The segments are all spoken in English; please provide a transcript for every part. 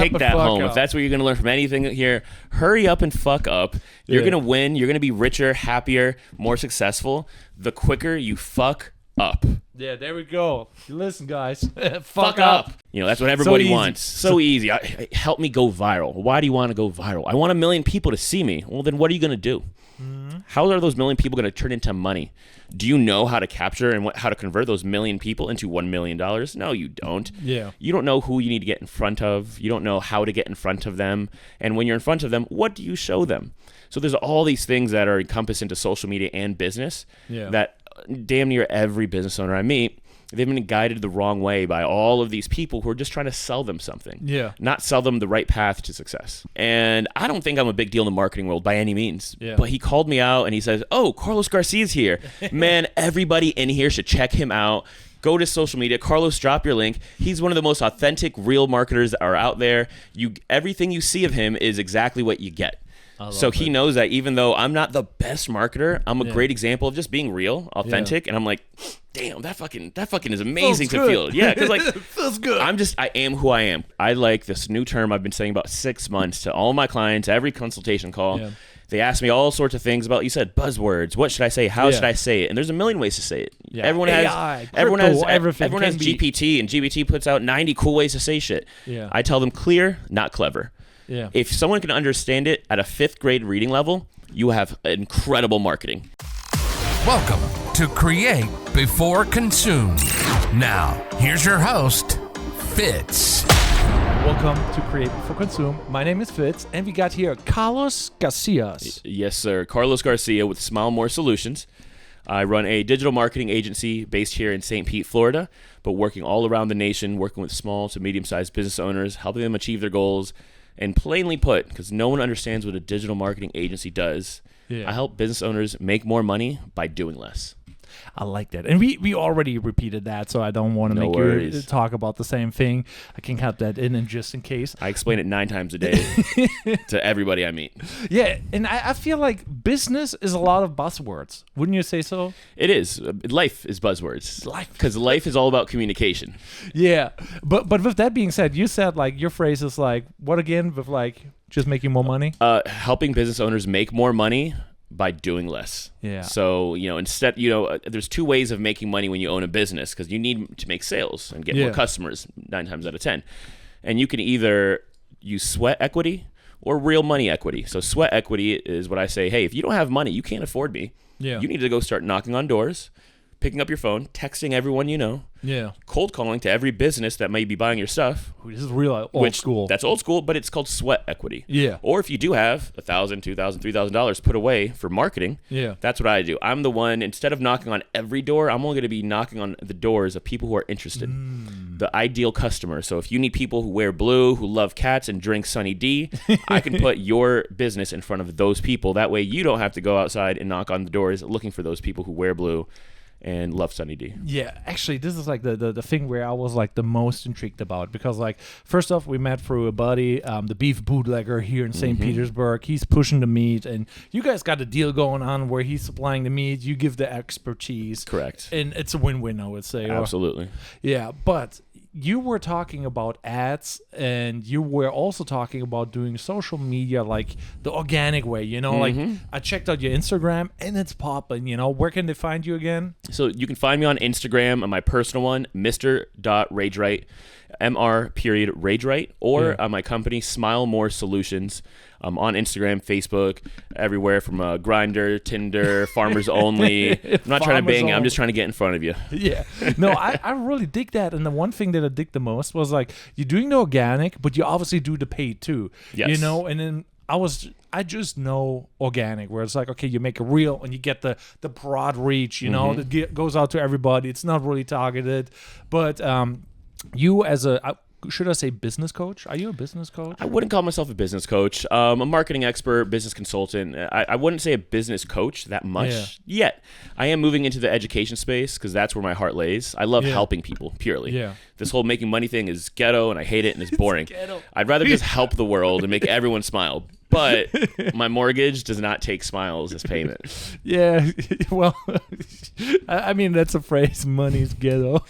take that home. If that's what you're going to learn from anything here, hurry up and fuck up. You're going to win. You're going to be richer, happier, more successful the quicker you fuck up. Yeah, there we go. Listen, guys. Fuck up. You know, that's what everybody wants. So easy. Help me go viral. Why do you want to go viral? I want 1 million people to see me. Well, then what are you going to do? How are those 1 million people going to turn into money? Do you know how to capture and how to convert those 1 million people into $1 million? No, you don't. Yeah. You don't know who you need to get in front of. You don't know how to get in front of them. And when you're in front of them, what do you show them? So there's all these things that are encompassed into social media and business that damn near every business owner I meet, they've been guided the wrong way by all of these people who are just trying to sell them something. Yeah. Not sell them the right path to success. And I don't think I'm a big deal in the marketing world by any means. Yeah. But he called me out and he says, "Oh, Carlos Garcia's here." Man, everybody in here should check him out. Go to social media. Carlos, drop your link. He's one of the most authentic, real marketers that are out there. Everything you see of him is exactly what you get. So he knows that even though I'm not the best marketer, I'm a great example of just being real, authentic, and I'm like, damn, that fucking is amazing to feel. Yeah, because like feels good. I am who I am. I like this new term I've been saying about 6 months to all my clients, every consultation call. Yeah. They ask me all sorts of things about, you said buzzwords. What should I say? How should I say it? And there's a million ways to say it. Yeah. Everyone has GPT, and GPT puts out 90 cool ways to say shit. Yeah. I tell them clear, not clever. Yeah. If someone can understand it at a 5th grade reading level, you have incredible marketing. Welcome to Create Before Consume. Now, here's your host, Fitz. Welcome to Create Before Consume. My name is Fitz, and we got here Carlos Garcia. Yes, sir. Carlos Garcia with Smile More Solutions. I run a digital marketing agency based here in Saint Pete, Florida, but working all around the nation, working with small to medium-sized business owners, helping them achieve their goals. And plainly put, because no one understands what a digital marketing agency does, I help business owners make more money by doing less. I like that. And we already repeated that, so I don't want to make you talk about the same thing. I can cut that in just in case. I explain it 9 times a day to everybody I meet. Yeah, and I feel like business is a lot of buzzwords. Wouldn't you say so? It is. Life is buzzwords. Life. Because life is all about communication. Yeah. But with that being said, you said like your phrase is like, what again? With like just making more money? Helping business owners make more money by doing less. Yeah. So, instead, there's 2 ways of making money when you own a business, because you need to make sales and get more customers 9 times out of 10. And you can either use sweat equity or real money equity. So sweat equity is what I say, hey, if you don't have money, you can't afford me. Yeah. You need to go start knocking on doors, picking up your phone, texting everyone you know. Yeah. Cold calling to every business that may be buying your stuff. This is real old school. That's old school, but it's called sweat equity. Yeah. Or if you do have $1,000, $2,000, $3,000 put away for marketing, that's what I do. I'm the one, instead of knocking on every door, I'm only going to be knocking on the doors of people who are interested. The ideal customer. So if you need people who wear blue, who love cats and drink Sunny D, I can put your business in front of those people. That way you don't have to go outside and knock on the doors looking for those people who wear blue and love Sunny D. Yeah, actually, this is like the thing where I was like the most intrigued about, because like first off, we met through a buddy, the beef bootlegger here in Saint Petersburg. He's pushing the meat, and you guys got a deal going on where he's supplying the meat, you give the expertise. Correct. And it's a win-win, I would say. Absolutely. Yeah, but you were talking about ads, and you were also talking about doing social media like the organic way, like I checked out your Instagram and it's popping, where can they find you again? So you can find me on Instagram, on my personal one, Mr.RageRight, Mr.RageRight, or on my company, Smile More Solutions, on Instagram, Facebook, everywhere from Grindr, Tinder, Farmers Only. I'm not trying to bang you. I'm just trying to get in front of you. Yeah. No, I really dig that. And the one thing that I dig the most was like, you're doing the organic, but you obviously do the paid too. Yes. And then I just know organic, where it's like, okay, you make a reel and you get the broad reach, that goes out to everybody. It's not really targeted. But you as should I say business coach? Are you a business coach? I wouldn't call myself a business coach. I'm a marketing expert, business consultant. I wouldn't say a business coach that much yet. I am moving into the education space because that's where my heart lays. I love helping people, purely. Yeah. This whole making money thing is ghetto, and I hate it, and it's boring. I'd rather just help the world and make everyone smile. but my mortgage does not take smiles as payment. Yeah, well, I mean, that's a phrase, money's ghetto.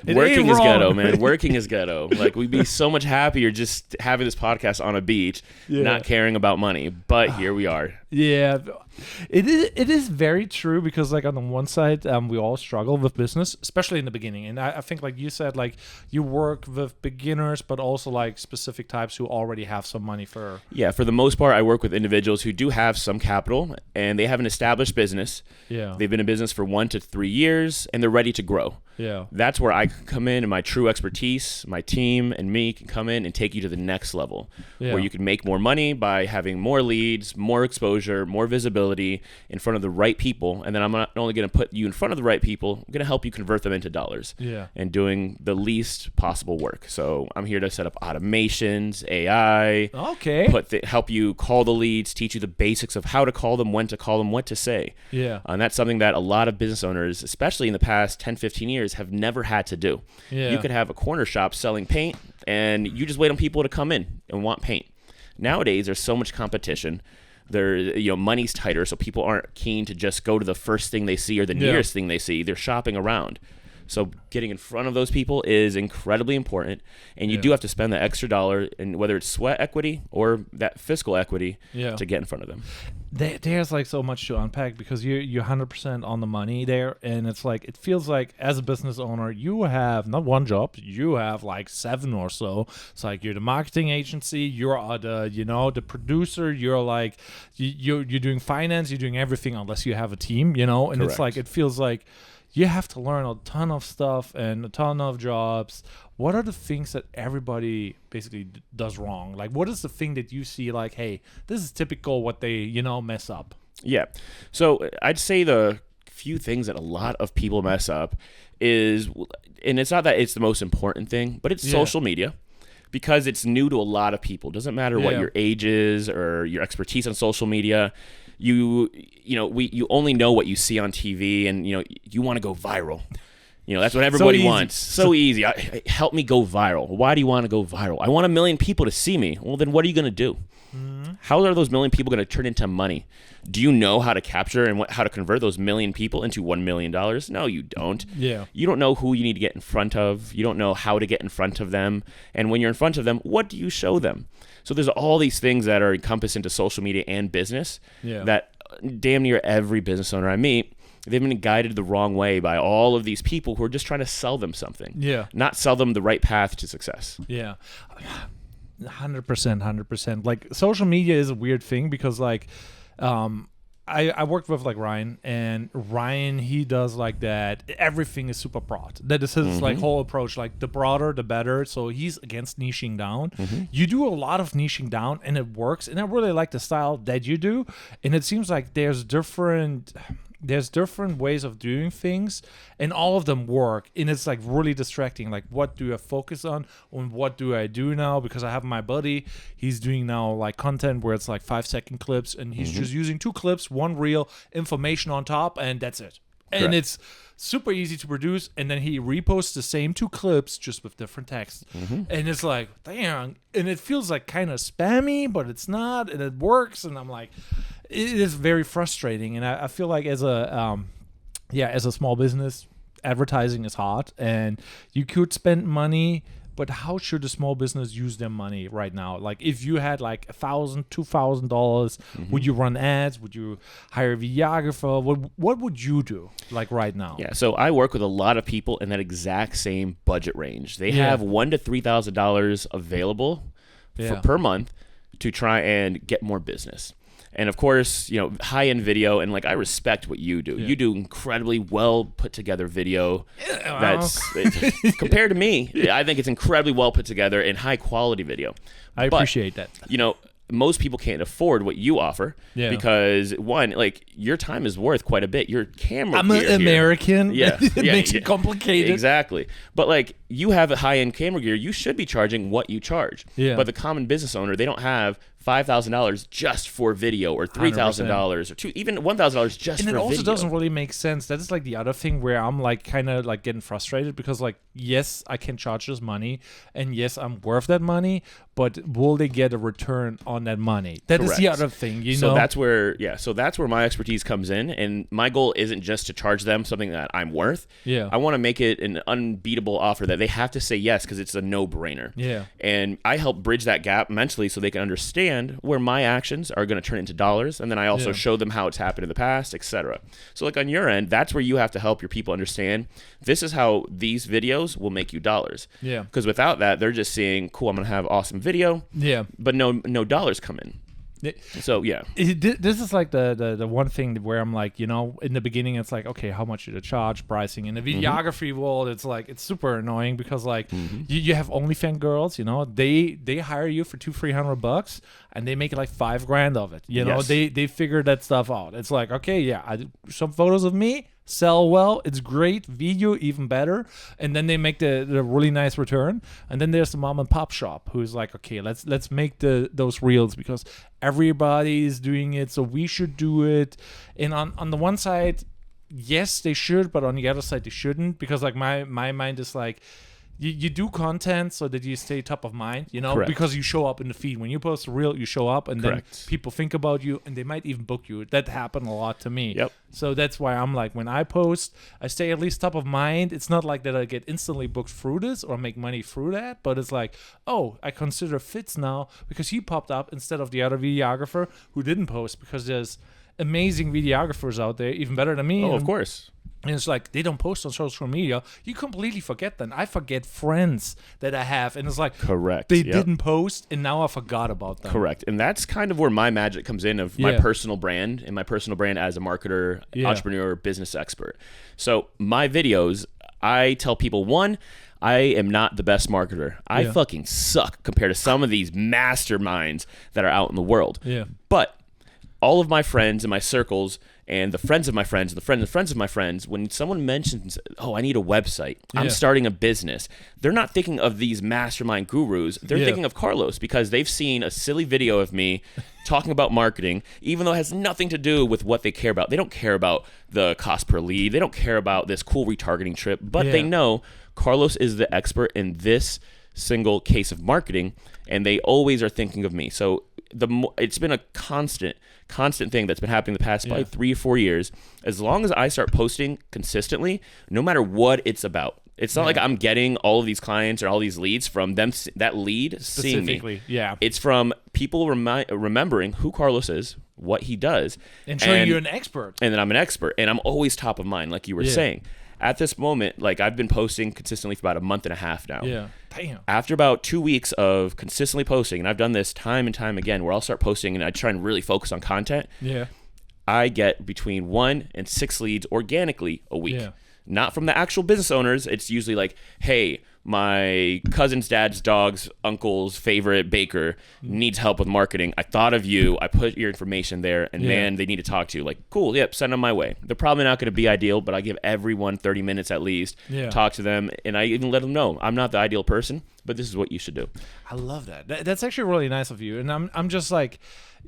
Working is ghetto, man. Working is ghetto. Like, we'd be so much happier just having this podcast on a beach, not caring about money. But here we are. Yeah, it is very true, because like on the one side, we all struggle with business, especially in the beginning. And I think, like you said, like you work with beginners, but also like specific types who already have some money for. Yeah, for the most part, I work with individuals who do have some capital and they have an established business. Yeah, they've been in business for 1 to 3 years and they're ready to grow. Yeah, that's where I can come in, and my true expertise, my team and me can come in and take you to the next level, where you can make more money by having more leads, more exposure, more visibility in front of the right people. And then I'm not only going to put you in front of the right people, I'm going to help you convert them into dollars. And doing the least possible work. So I'm here to set up automations, AI. Okay. Help you call the leads, teach you the basics of how to call them, when to call them, what to say. Yeah. And that's something that a lot of business owners, especially in the past 10, 15 years, have never had to do. You could have a corner shop selling paint and you just wait on people to come in and want paint. Nowadays, there's so much competition. Money's tighter, so people aren't keen to just go to the first thing they see or the nearest thing they see. They're shopping around. So getting in front of those people is incredibly important, and you do have to spend that extra dollar, and whether it's sweat equity or that fiscal equity, to get in front of them. There's like so much to unpack, because you're 100% on the money there, and it's like, it feels like as a business owner you have not one job, you have like 7 or so. It's like you're the marketing agency, you're the producer, you're like you're doing finance, you're doing everything unless you have a team, and Correct. It's like, it feels like you have to learn a ton of stuff and a ton of jobs. What are the things that everybody basically does wrong? Like, what is the thing that you see like, hey, this is typical what they, mess up? Yeah. So I'd say the few things that a lot of people mess up is, and it's not that it's the most important thing, but it's social media. Because it's new to a lot of people. Doesn't matter what your age is or your expertise on social media. You only know what you see on TV, and you want to go viral. That's what everybody wants. So easy. Help me go viral. Why do you want to go viral? I want 1 million people to see me. Well, then what are you going to do? How are those 1 million people going to turn into money? Do you know how to capture and how to convert those 1 million people into $1 million? No, you don't. Yeah. You don't know who you need to get in front of. You don't know how to get in front of them. And when you're in front of them, what do you show them? So there's all these things that are encompassed into social media and business that damn near every business owner I meet, they've been guided the wrong way by all of these people who are just trying to sell them something. Yeah. Not sell them the right path to success. Yeah. 100%. Like, social media is a weird thing, because like, I worked with like Ryan, and Ryan, he does like that. Everything is super broad. That is his like whole approach. Like, the broader, the better. So he's against niching down. You do a lot of niching down, and it works. And I really like the style that you do. And it seems like there's different ways of doing things, and all of them work, and it's like really distracting. Like, what do I focus on what do I do now? Because I have my buddy, he's doing now like content where it's like 5-second clips, and he's just using 2 clips, 1 reel, information on top, and that's it. And it's super easy to produce, and then he reposts the same 2 clips just with different text. And it's like, damn, and it feels like kind of spammy, but it's not, and it works, and I'm like, it is very frustrating. And I feel like as a small business, advertising is hard, and you could spend money, but how should a small business use their money right now? Like, if you had like $1,000, $2,000, would you run ads? Would you hire a videographer? What would you do like right now? Yeah, so I work with a lot of people in that exact same budget range. They have $1,000 to $3,000 available per month to try and get more business. And of course, high-end video, and like, I respect what you do. You do incredibly well put together video. That's compared to me, I think it's incredibly well put together and high quality video. I appreciate that. Most people can't afford what you offer because, one, like, your time is worth quite a bit. Your camera. I'm an American. Yeah, it makes it complicated. Exactly. But like, you have a high-end camera gear, you should be charging what you charge. Yeah. But the common business owner, they don't have $5,000 just for video, or $3,000, or even $1,000 just for video. And it also doesn't really make sense. That is like the other thing where I'm like kind of like getting frustrated, because like, yes, I can charge this money, and yes, I'm worth that money, but will they get a return on that money? That is the other thing, you know? So that's where my expertise comes in, and my goal isn't just to charge them something that I'm worth. Yeah. I want to make it an unbeatable offer that they have to say yes, because it's a no-brainer. Yeah. And I help bridge that gap mentally so they can understand where my actions are going to turn into dollars, and then I also show them how it's happened in the past, etc. So like on your end, that's where you have to help your people understand this is how these videos will make you dollars. Yeah. Because without that, they're just seeing, cool, I'm going to have awesome video. Yeah. But no dollars come in. So yeah, this is like the one thing where I'm like, you know, in the beginning it's like, okay, how much should I charge? Pricing in the videography world, it's like, it's super annoying, because like you have OnlyFans girls, you know, they hire you for $200-300 and they make like $5,000 of it. You know, Yes. they figure that stuff out. It's like, okay, yeah, I do some photos of me, sell well, it's great, video even better, and then they make the really nice return. And then there's the mom and pop shop who's like, okay, let's make those reels because everybody is doing it, so we should do it. And on the one side, yes, they should, but on the other side, they shouldn't, because like my mind is like, you do content so that you stay top of mind, you know, because you show up in the feed. When you post a reel, you show up, and then people think about you, and they might even book you. That happened a lot to me. Yep. So that's why I'm like, when I post, I stay at least top of mind. It's not like that I get instantly booked through this or make money through that, but it's like, oh, I consider Fitz now because he popped up instead of the other videographer who didn't post, because there's amazing videographers out there, even better than me. Oh, of course. And it's like, they don't post on social media. You completely forget them. I forget friends that I have. And it's like, they didn't post, and now I forgot about them. Correct. And that's kind of where my magic comes in, of my personal brand, and my personal brand as a marketer, entrepreneur, business expert. So my videos, I tell people, one, I am not the best marketer. I fucking suck compared to some of these masterminds that are out in the world. Yeah. But all of my friends in my circles, and the friends of my friends, the friends of my friends, when someone mentions, oh, I need a website, I'm starting a business, they're not thinking of these mastermind gurus. They're thinking of Carlos, because they've seen a silly video of me talking about marketing, even though it has nothing to do with what they care about. They don't care about the cost per lead. They don't care about this cool retargeting trip, but they know Carlos is the expert in this single case of marketing, and they always are thinking of me. So it's been a constant thing that's been happening the past probably 3 or 4 years. As long as I start posting consistently, no matter what it's about, it's not like I'm getting all of these clients or all these leads from them, that lead seeing me. It's from people remembering who Carlos is, what he does, and showing you an expert. And then I'm an expert, and I'm always top of mind, like you were saying. At this moment, like, I've been posting consistently for about a month and a half now. Yeah. Damn. After about 2 weeks of consistently posting, and I've done this time and time again, where I'll start posting and I try and really focus on content. Yeah. I get between 1 and 6 leads organically a week. Yeah. Not from the actual business owners. It's usually like, hey, my cousin's dad's dog's uncle's favorite baker needs help with marketing. I thought of you. I put your information there, and man, they need to talk to you. Like, cool, yep, send them my way. They're probably not going to be ideal, but I give everyone 30 minutes at least, talk to them, and I even let them know I'm not the ideal person, but this is what you should do. I love that. That's actually really nice of you. And I'm just like,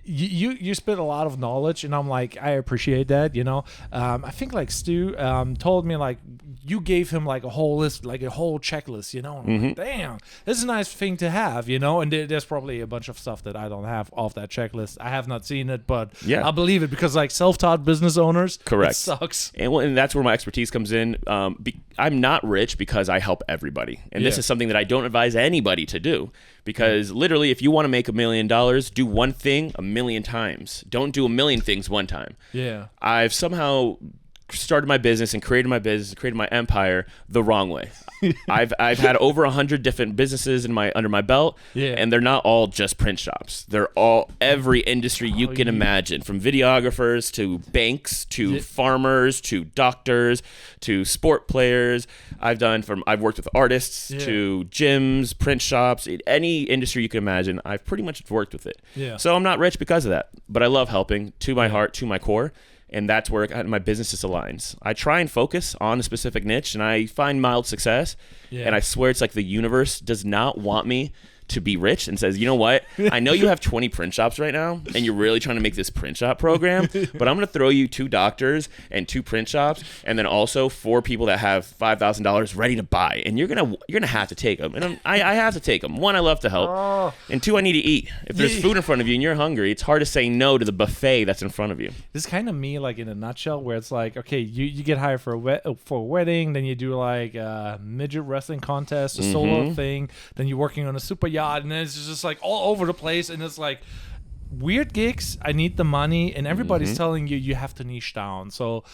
you spit a lot of knowledge, and I'm like, I appreciate that, you know. I think like Stu told me, like, you gave him like a whole list, like a whole checklist, you know. And I'm like, damn, this is a nice thing to have, you know. And there's probably a bunch of stuff that I don't have off that checklist. I have not seen it, but I believe it, because like self-taught business owners, it sucks. And that's where my expertise comes in. I'm not rich because I help everybody, and this is something that I don't advise anybody to do. Because literally, if you want to make $1 million, do one thing 1,000,000 times. Don't do 1,000,000 things one time. Yeah. I've somehow started my business and created my empire the wrong way. I've had over 100 different businesses under my belt, and they're not all just print shops. They're all every industry you can imagine, from videographers to banks to farmers to doctors to sport players. I've worked with artists to gyms, print shops, in any industry you can imagine. I've pretty much worked with it. Yeah. So I'm not rich because of that, but I love helping to my heart, to my core. And that's where my business just aligns. I try and focus on a specific niche, and I find mild success. Yeah. And I swear it's like the universe does not want me to be rich and says, you know what? I know you have 20 print shops right now, and you're really trying to make this print shop program, but I'm going to throw you 2 doctors and 2 print shops, and then also 4 people that have $5,000 ready to buy, and you're gonna have to take them. And I have to take them. 1, I love to help, and 2, I need to eat. If there's food in front of you and you're hungry, it's hard to say no to the buffet that's in front of you. This is kind of me, like in a nutshell, where it's like, okay, you get hired for a wedding, then you do like a midget wrestling contest, a solo thing, then you're working on a super yacht, and then it's just like all over the place, and it's like weird gigs. I need the money, and everybody's telling you have to niche down. So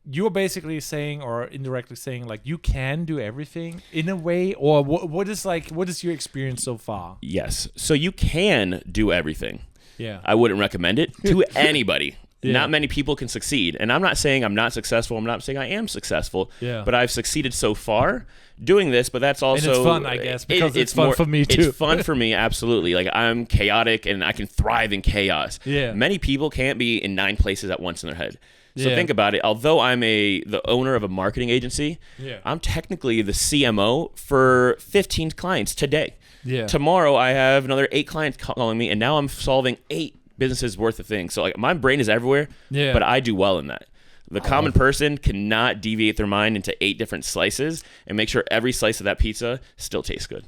you're basically saying, or indirectly saying, like you can do everything in a way, or what is your experience so far? Yes, so you can do everything. Yeah, I wouldn't recommend it to anybody. Yeah. Not many people can succeed. And I'm not saying I'm not successful. I'm not saying I am successful. Yeah. But I've succeeded so far doing this. But that's also... And it's fun, I guess, because it's fun for me, too. It's fun for me, absolutely. Like, I'm chaotic, and I can thrive in chaos. Yeah. Many people can't be in 9 places at once in their head. So think about it. Although I'm the owner of a marketing agency, I'm technically the CMO for 15 clients today. Yeah. Tomorrow, I have another 8 clients calling me, and now I'm solving 8 businesses worth of things. So like my brain is everywhere, but I do well in that. The common person cannot deviate their mind into 8 different slices and make sure every slice of that pizza still tastes good.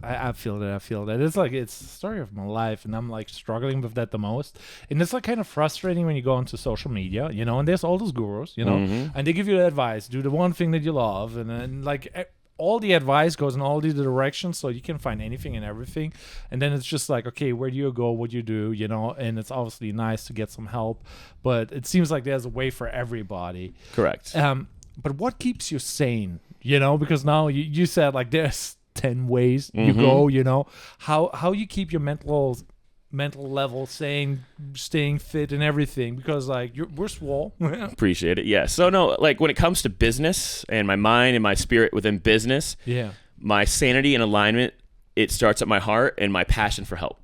I feel that. It's like, it's the story of my life, and I'm like struggling with that the most. And it's like kind of frustrating when you go onto social media, you know, and there's all those gurus, you know, and they give you advice, do the one thing that you love, and then like all the advice goes in all these directions, so you can find anything and everything. And then it's just like, okay, where do you go? What do you do? You know, and it's obviously nice to get some help, but it seems like there's a way for everybody. Correct. But what keeps you sane? You know, because now you said like there's 10 ways you go, you know, how you keep your mental level staying fit and everything, because like we're swole. Appreciate it. Yeah. So no, like when it comes to business and my mind and my spirit within business, my sanity and alignment, it starts at my heart and my passion for help.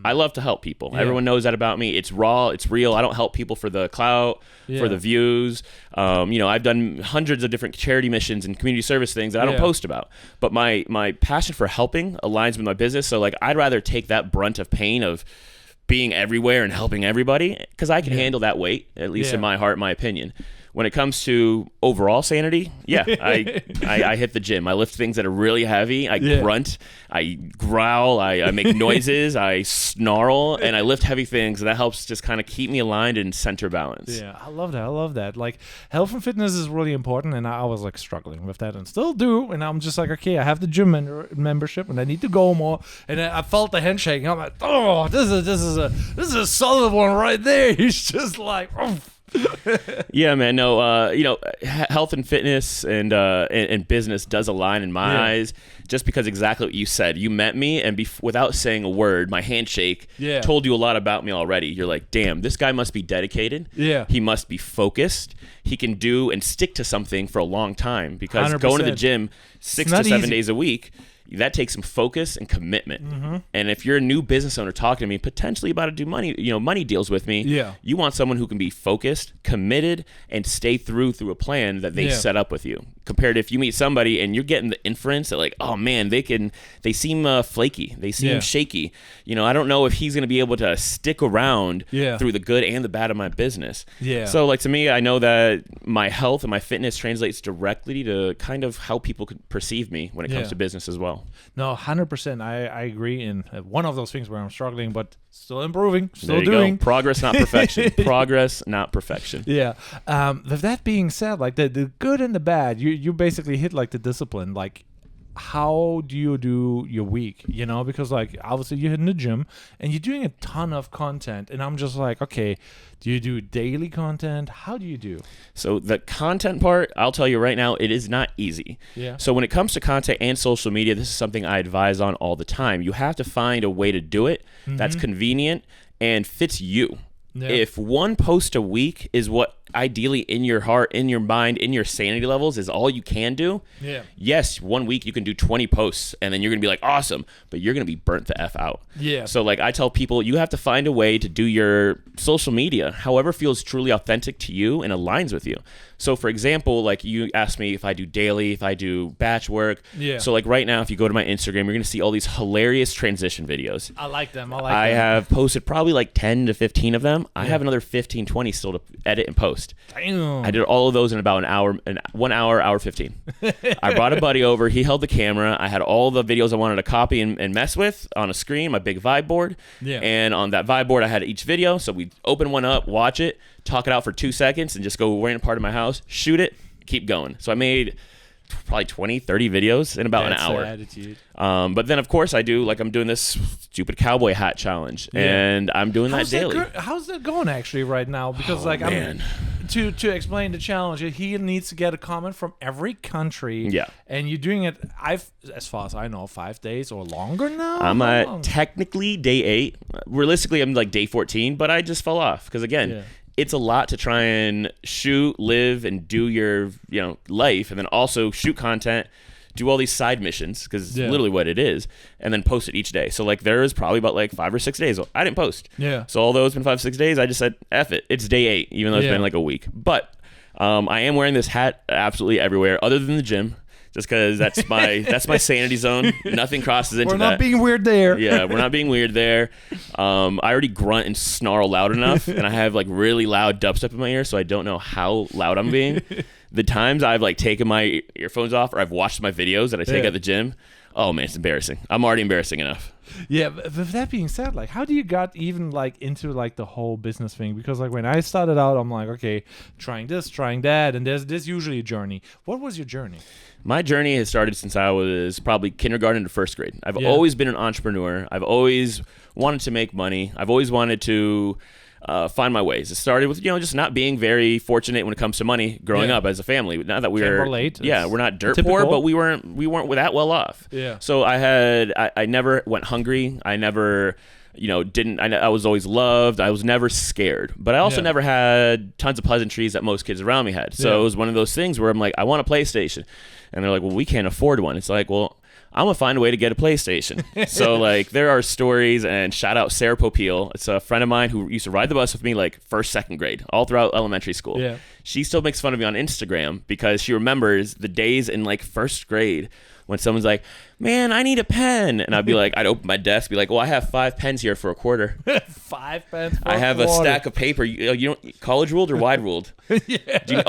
I love to help people. Everyone knows that about me. It's raw. It's real. I don't help people for the clout, for the views. You know, I've done hundreds of different charity missions and community service things that I don't post about. But my passion for helping aligns with my business. So like, I'd rather take that brunt of pain of being everywhere and helping everybody, because I can handle that weight, at least in my heart, my opinion. When it comes to overall sanity, I hit the gym. I lift things that are really heavy. I grunt, I growl, I make noises, I snarl, and I lift heavy things. And that helps just kind of keep me aligned and center balance. Yeah, I love that. Like, health and fitness is really important, and I was like struggling with that and still do. And I'm just like, okay, I have the gym membership, and I need to go more. And I felt the handshake, and I'm like, oh, this is a solid one right there. He's just like, oh. Yeah, man. No, you know, health and fitness and business does align in my eyes, just because exactly what you said. You met me, and without saying a word, my handshake told you a lot about me already. You're like, damn, this guy must be dedicated. Yeah. He must be focused. He can do and stick to something for a long time, because 100%. Going to the gym 6 to 7 days a week, that takes some focus and commitment. And if you're a new business owner talking to me, potentially about to do money deals with me, you want someone who can be focused, committed, and stay through a plan that they set up with you. Compared to if you meet somebody and you're getting the inference that like, oh man, they seem flaky, they seem shaky. You know, I don't know if he's going to be able to stick around through the good and the bad of my business. So like, to me, I know that my health and my fitness translates directly to kind of how people could perceive me when it comes to business as well. No, 100%. I agree. And one of those things where I'm struggling, but still improving, still there you doing. Go. Progress, not perfection. Progress, not perfection. Yeah. With that being said, like the good and the bad, you basically hit like the discipline. Like, how do you do your week? You know, because like obviously you're in the gym and you're doing a ton of content, and I'm just like, okay, do you do daily content? How do you do? So the content part, I'll tell you right now, it is not easy. Yeah. So when it comes to content and social media, this is something I advise on all the time. You have to find a way to do it that's convenient and fits you. Yeah. If one post a week is what ideally in your heart, in your mind, in your sanity levels is all you can do. Yeah. Yes, 1 week you can do 20 posts and then you're going to be like, awesome, but you're going to be burnt the F out. Yeah. So like I tell people, you have to find a way to do your social media however feels truly authentic to you and aligns with you. So for example, like you asked me if I do daily, if I do batch work. Yeah. So like right now, if you go to my Instagram, you're going to see all these hilarious transition videos. I like them. I have posted probably like 10 to 15 of them. I have another 15, 20 still to edit and post. Damn. I did all of those in about an hour, 1 hour 15. I brought a buddy over. He held the camera. I had all the videos I wanted to copy and mess with on a screen, my big vibe board. Yeah. And on that vibe board, I had each video. So we open one up, watch it, talk it out for 2 seconds, and just go random part of my house, shoot it, keep going. So I made probably 20, 30 videos in about an hour. Attitude. But then, of course, I'm doing this stupid cowboy hat challenge, and I'm doing that daily. How's that going actually right now? Because to explain the challenge, he needs to get a comment from every country. Yeah. And you're doing it, as far as I know, 5 days or longer now? I'm at technically day 8. Realistically, I'm like day 14, but I just fell off because, again, it's a lot to try and shoot, live, and do your life, and then also shoot content, do all these side missions, because it's literally what it is, and then post it each day. So like there is probably about like 5 or 6 days I didn't post. Yeah. So although it's been 5, 6 days, I just said F it. It's day 8, even though it's been like a week. But I am wearing this hat absolutely everywhere, other than the gym. Just because that's my sanity zone. Nothing crosses into that. We're not being weird there. Yeah, we're not being weird there. I already grunt and snarl loud enough, and I have like really loud dubstep in my ear, so I don't know how loud I'm being. The times I've like taken my earphones off or I've watched my videos that I take at the gym, oh man, it's embarrassing. I'm already embarrassing enough. Yeah, but with that being said, like, how do you got even like into like the whole business thing? Because like when I started out, I'm like, okay, trying this, trying that, and there's usually a journey. What was your journey? My journey has started since I was probably kindergarten to first grade. I've always been an entrepreneur. I've always wanted to make money. I've always wanted to find my ways. It started with just not being very fortunate when it comes to money growing up as a family. Not that we were relate. we're not dirt typical. poor, but we weren't that well off. Yeah. So I never went hungry. I never I was always loved. I was never scared, but I also never had tons of pleasantries that most kids around me had. So it was one of those things where I'm like, I want a PlayStation, and they're like, well, we can't afford one. It's like, well, I'm gonna find a way to get a PlayStation. So like there are stories, and shout out Sarah Popeil. It's a friend of mine who used to ride the bus with me like first, second grade, all throughout elementary school. Yeah. She still makes fun of me on Instagram because she remembers the days in like first grade when someone's like, man, I need a pen. And I'd be like, I'd open my desk, be like, well, I have 5 pens here for a quarter. 5 pens for I have a stack of paper. You don't college ruled or wide ruled? You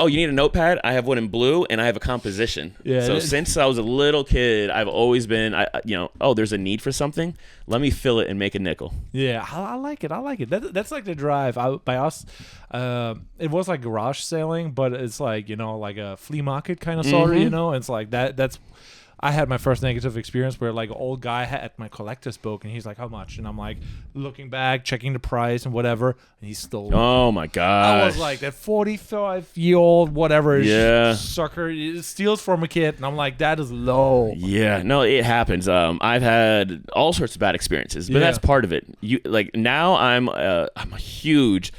need a notepad? I have one in blue, and I have a composition. Yeah. So since I was a little kid, I've always been, there's a need for something. Let me fill it and make a nickel. Yeah, I like it. That's like the drive. By us, it was like garage selling, but it's like, like a flea market kind of sort of, It's like that's... I had my first negative experience where like an old guy had my collector's book, and he's like, how much? And I'm like looking back, checking the price and whatever, and he stole it. Oh my god! I was like, that 45-year-old whatever sucker steals from a kid, and I'm like, that is low. Yeah, no, it happens. I've had all sorts of bad experiences, but that's part of it. Now I'm a huge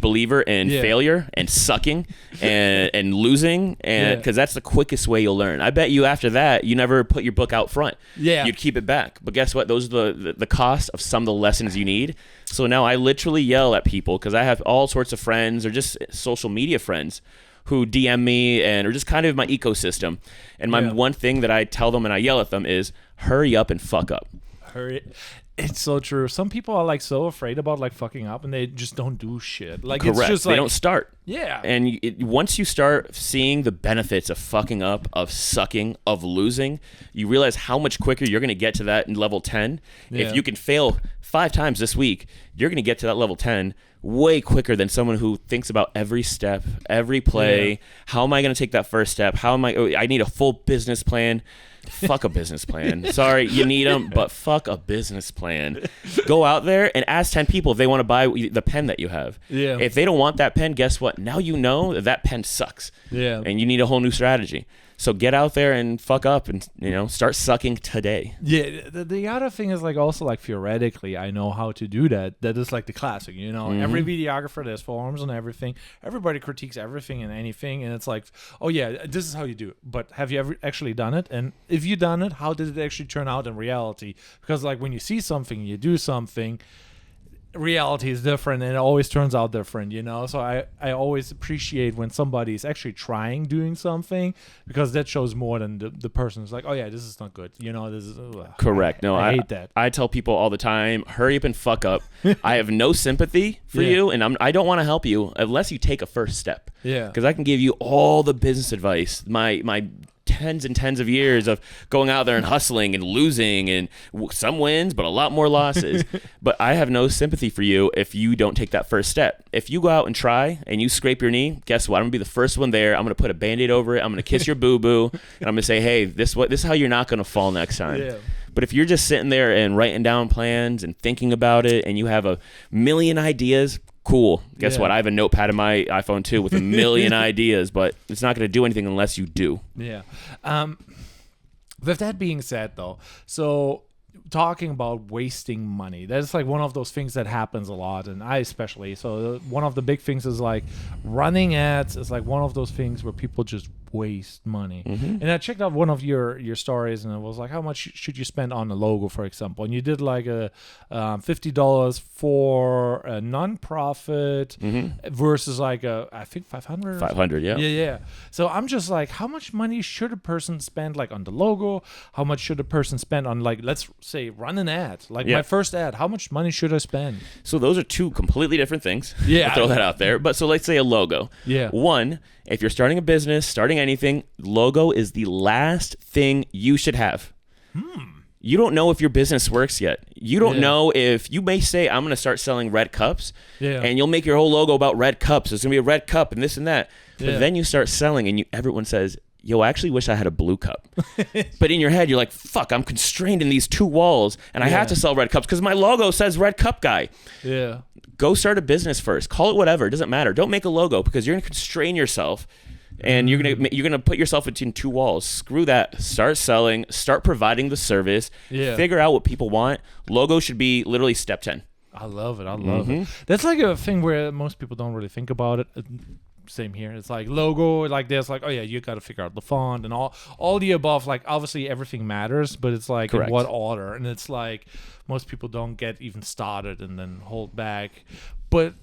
believer in failure and sucking and losing, and because that's the quickest way you'll learn. I bet you after that you never put your book out front. Yeah, you'd keep it back. But guess what? Those are the cost of some of the lessons you need. So now I literally yell at people because I have all sorts of friends or just social media friends who DM me and are just kind of my ecosystem. And my one thing that I tell them and I yell at them is, hurry up and fuck up. Hurry. It's so true. Some people are like so afraid about like fucking up, and they just don't do shit. Like correct. It's just they like, don't start. Yeah. And once you start seeing the benefits of fucking up, of sucking, of losing, you realize how much quicker you're going to get to that in level 10. Yeah. If you can fail 5 times this week, you're going to get to that level 10 way quicker than someone who thinks about every step, every play. Yeah. How am I going to take that first step? I need a full business plan. Fuck a business plan. Sorry, you need them, but fuck a business plan. Go out there and ask 10 people if they want to buy the pen that you have. Yeah. If they don't want that pen, guess what? Now you know that pen sucks. Yeah. And you need a whole new strategy. So get out there and fuck up and, start sucking today. Yeah. The other thing is like also like theoretically, I know how to do that. That is like the classic, every videographer, there's forums and everything. Everybody critiques everything and anything. And it's like, oh yeah, this is how you do it. But have you ever actually done it? And if you done it, how did it actually turn out in reality? Because like when you see something, you do something, reality is different and it always turns out different, so I always appreciate when somebody is actually trying doing something, because that shows more than the person is like, oh yeah, this is not good, this is correct. I hate that. I tell people all the time, hurry up and fuck up. I have no sympathy for you, and I don't want to help you unless you take a first step, because I can give you all the business advice, my tens and tens of years of going out there and hustling and losing, and some wins but a lot more losses. But I have no sympathy for you if you don't take that first step. If you go out and try and you scrape your knee, guess what? I'm gonna be the first one there. I'm gonna put a Band-Aid over it. I'm gonna kiss your boo-boo, and I'm gonna say, hey, this is how you're not gonna fall next time. But if you're just sitting there and writing down plans and thinking about it, and you have a million ideas, cool. Guess what? I have a notepad in my iPhone too with a million ideas, but it's not going to do anything unless you do. Yeah. With that being said, though, so talking about wasting money, that's like one of those things that happens a lot, and I especially. So one of the big things is like running ads is like one of those things where people just waste money. And I checked out one of your stories, and it was like, how much should you spend on a logo, for example? And you did like a $50 for a non-profit versus like I think 500. 500, yeah. Yeah. So I'm just like, how much money should a person spend like on the logo? How much should a person spend on like, let's say, run an ad? Like my first ad, how much money should I spend? So those are two completely different things. I'll throw that out there. But so let's say a logo. One, if you're starting a business, starting anything, logo is the last thing you should have. You don't know if your business works yet. You don't know if you may say, I'm going to start selling red cups, and you'll make your whole logo about red cups. There's going to be a red cup and this and that. But then you start selling, and everyone says, yo, I actually wish I had a blue cup. But in your head, you're like, fuck, I'm constrained in these two walls, and I have to sell red cups because my logo says red cup guy. Go start a business first. Call it whatever. It doesn't matter. Don't make a logo, because you're going to constrain yourself, and you're gonna put yourself between two walls. Screw that. Start selling. Start providing the service. Figure out what people want. Logo should be literally step 10. I love it. I love it. That's like a thing where most people don't really think about it. Same here. It's like logo, like there's like, oh yeah, you got to figure out the font and all the above. Like obviously everything matters, but it's like in what order? And it's like most people don't get even started and then hold back. But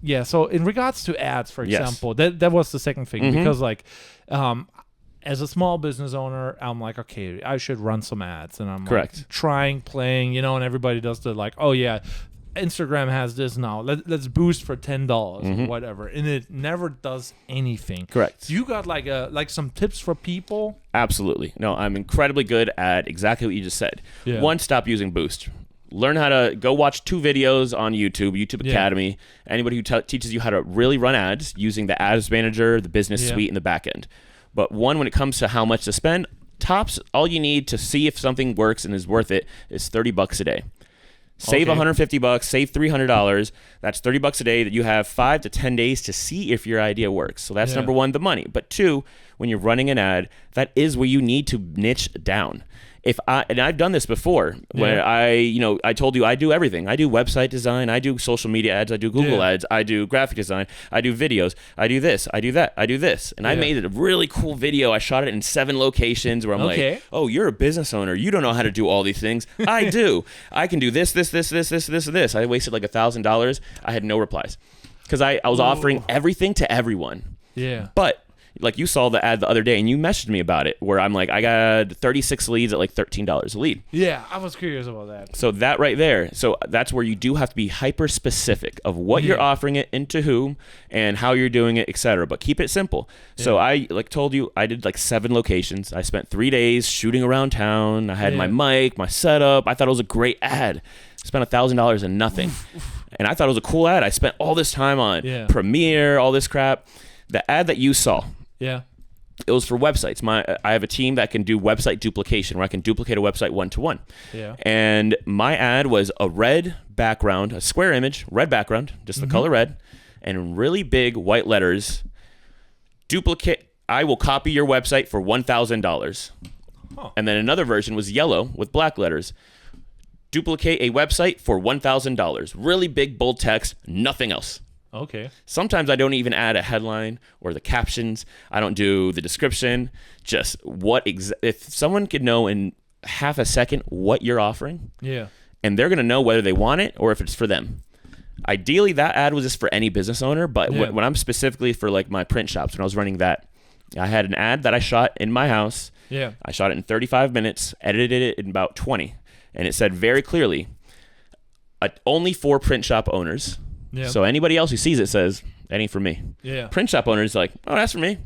yeah, so in regards to ads, for example, that was the second thing, because like as a small business owner, I'm like, okay, I should run some ads, and I'm like playing, and everybody does the like, oh yeah, Instagram has this now. Let's boost for $10 or whatever, and it never does anything. Correct. You got like some tips for people? Absolutely. No, I'm incredibly good at exactly what you just said. One, stop using Boost. Learn how to go watch 2 videos on YouTube Academy. Anybody who teaches you how to really run ads using the Ads Manager, the Business Suite, and the back end. But one, when it comes to how much to spend, tops, all you need to see if something works and is worth it is $30 a day. Save $150, save $300. That's $30 a day that you have 5 to 10 days to see if your idea works. So that's number one, the money. But 2, when you're running an ad, that is where you need to niche down. And I've done this before, where I told you I do everything. I do website design, I do social media ads, I do Google ads, I do graphic design, I do videos, I do this, I do that, I do this. And I made a really cool video. I shot it in 7 locations where I'm like, oh, you're a business owner. You don't know how to do all these things. I do. I can do this. I wasted like $1,000. I had no replies because I was offering everything to everyone. But like you saw the ad the other day and you messaged me about it, where I'm like, I got 36 leads at like $13 a lead. Yeah, I was curious about that. So that right there, so that's where you do have to be hyper specific of what you're offering it, into whom, and how you're doing it, etc. But keep it simple. So I told you, I did like 7 locations. I spent 3 days shooting around town. I had my mic, my setup. I thought it was a great ad. Spent $1,000 and nothing. And I thought it was a cool ad. I spent all this time on Premiere, all this crap. The ad that you saw, it was for websites. I have a team that can do website duplication, where I can duplicate a website 1-to-1. And my ad was a red background, a square image, red background, just the color red, and really big white letters. Duplicate I will copy your website for $1,000. Huh. And then another version was yellow with black letters. Duplicate a website for $1,000. Really big, bold text, nothing else. Okay. Sometimes I don't even add a headline or the captions. I don't do the description. Just if someone could know in half a second what you're offering, and they're going to know whether they want it or if it's for them. Ideally, that ad was just for any business owner, but when I'm specifically for like my print shops, when I was running that, I had an ad that I shot in my house. Yeah. I shot it in 35 minutes, edited it in about 20, and it said very clearly, only for print shop owners. Yeah. So anybody else who sees it says, that ain't for me. Yeah. Print shop owners like, oh, that's for me.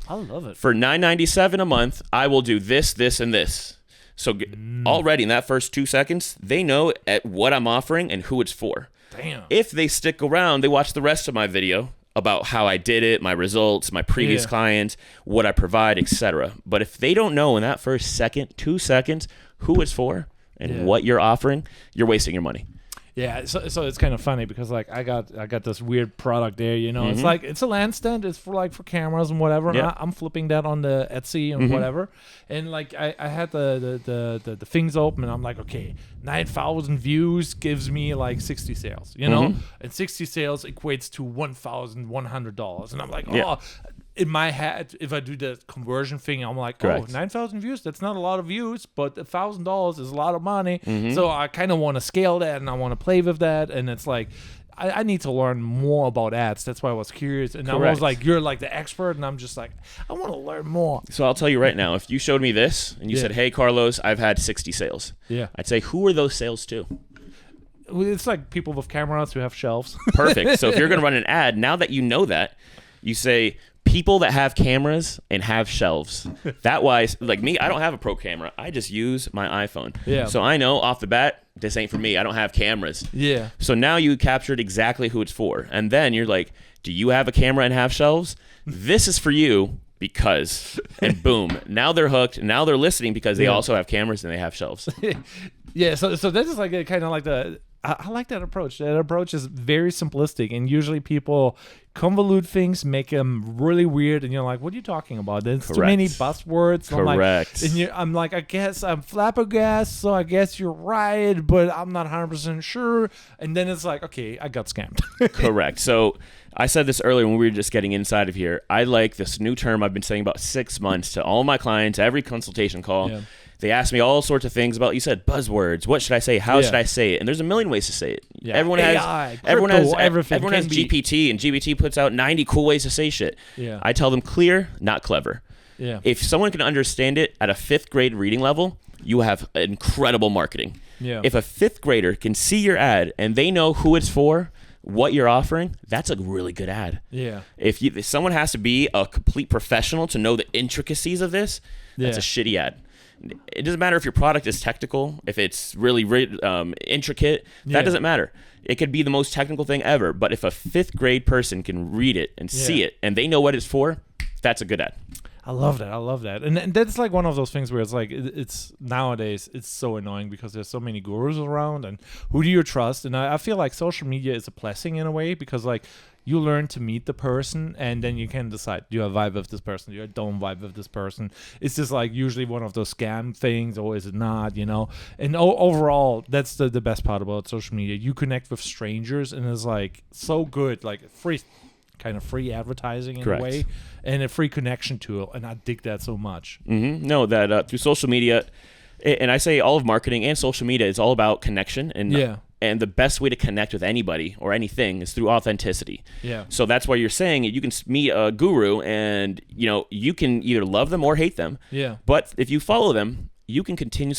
I love it. For $9.97 a month, I will do this, this, and this. So already in that first 2 seconds, they know at what I'm offering and who it's for. Damn. If they stick around, they watch the rest of my video about how I did it, my results, my previous clients, what I provide, etc. But if they don't know in that first 2 seconds who it's for and what you're offering, you're wasting your money. Yeah, so it's kind of funny because like I got this weird product there, you know. It's like it's a land stand. It's for cameras and whatever. And I'm flipping that on the Etsy and whatever. And like I had the things open and I'm like, okay, 9,000 views gives me like 60 sales, you know, and 60 sales equates to $1,100. And I'm like, oh. In my head, if I do the conversion thing, I'm like, Correct. 9,000 views, that's not a lot of views, but $1,000 is a lot of money. So I kind of want to scale that and I want to play with that. And it's like, I need to learn more about ads. That's why I was curious. And I was like, you're like the expert. And I'm just like, I want to learn more. So I'll tell you right now, if you showed me this and you said, hey, Carlos, I've had 60 sales. Yeah. I'd say, who are those sales to? It's like people with cameras who have shelves. Perfect. So if you're going to run an ad, now that you know that, you say, people that have cameras and have shelves. That wise, like me, I don't have a pro camera. I just use my iPhone. Yeah. So I know off the bat, this ain't for me. I don't have cameras. Yeah. So now you captured exactly who it's for. And then you're like, do you have a camera and have shelves? This is for you because, and boom, now they're hooked. Now they're listening because they also have cameras and they have shelves. Yeah. So this is like kind of like I like that approach. That approach is very simplistic, and usually people convolute things, make them really weird, and you're like, "What are you talking about?" There's too many buzzwords. Correct. I'm like, I guess I'm flabbergasted, so I guess you're right, but I'm not 100% sure. And then it's like, okay, I got scammed. Correct. So I said this earlier when we were just getting inside of here. I like this new term I've been saying about 6 months to all my clients, every consultation call. Yeah. They ask me all sorts of things about, you said buzzwords. What should I say? How should I say it? And there's a million ways to say it. Yeah. Everyone AI, has everything. Everyone has GPT, and GPT puts out 90 cool ways to say shit. Yeah. I tell them clear, not clever. Yeah. If someone can understand it at a 5th grade reading level, you have incredible marketing. Yeah. If a 5th grader can see your ad and they know who it's for, what you're offering, that's a really good ad. Yeah. If someone has to be a complete professional to know the intricacies of this, that's a shitty ad. It doesn't matter if your product is technical, if it's really intricate, that doesn't matter. It could be the most technical thing ever, but if a 5th grade person can read it and see it and they know what it's for, that's a good ad. I love that. And that's like one of those things where it's like, it's nowadays, it's so annoying because there's so many gurus around, and who do you trust? And I feel like social media is a blessing in a way, because like you learn to meet the person and then you can decide, do you vibe with this person? Do you don't vibe with this person? It's just like usually one of those scam things, or is it not, you know? And overall, that's the best part about social media. You connect with strangers and it's like so good, like free advertising in a way, and a free connection tool, and I dig that so much. No, that through social media, and I say all of marketing and social media is all about connection, and the best way to connect with anybody or anything is through authenticity. Yeah. So that's why you're saying you can meet a guru, and you can either love them or hate them. Yeah. But if you follow them, you can continue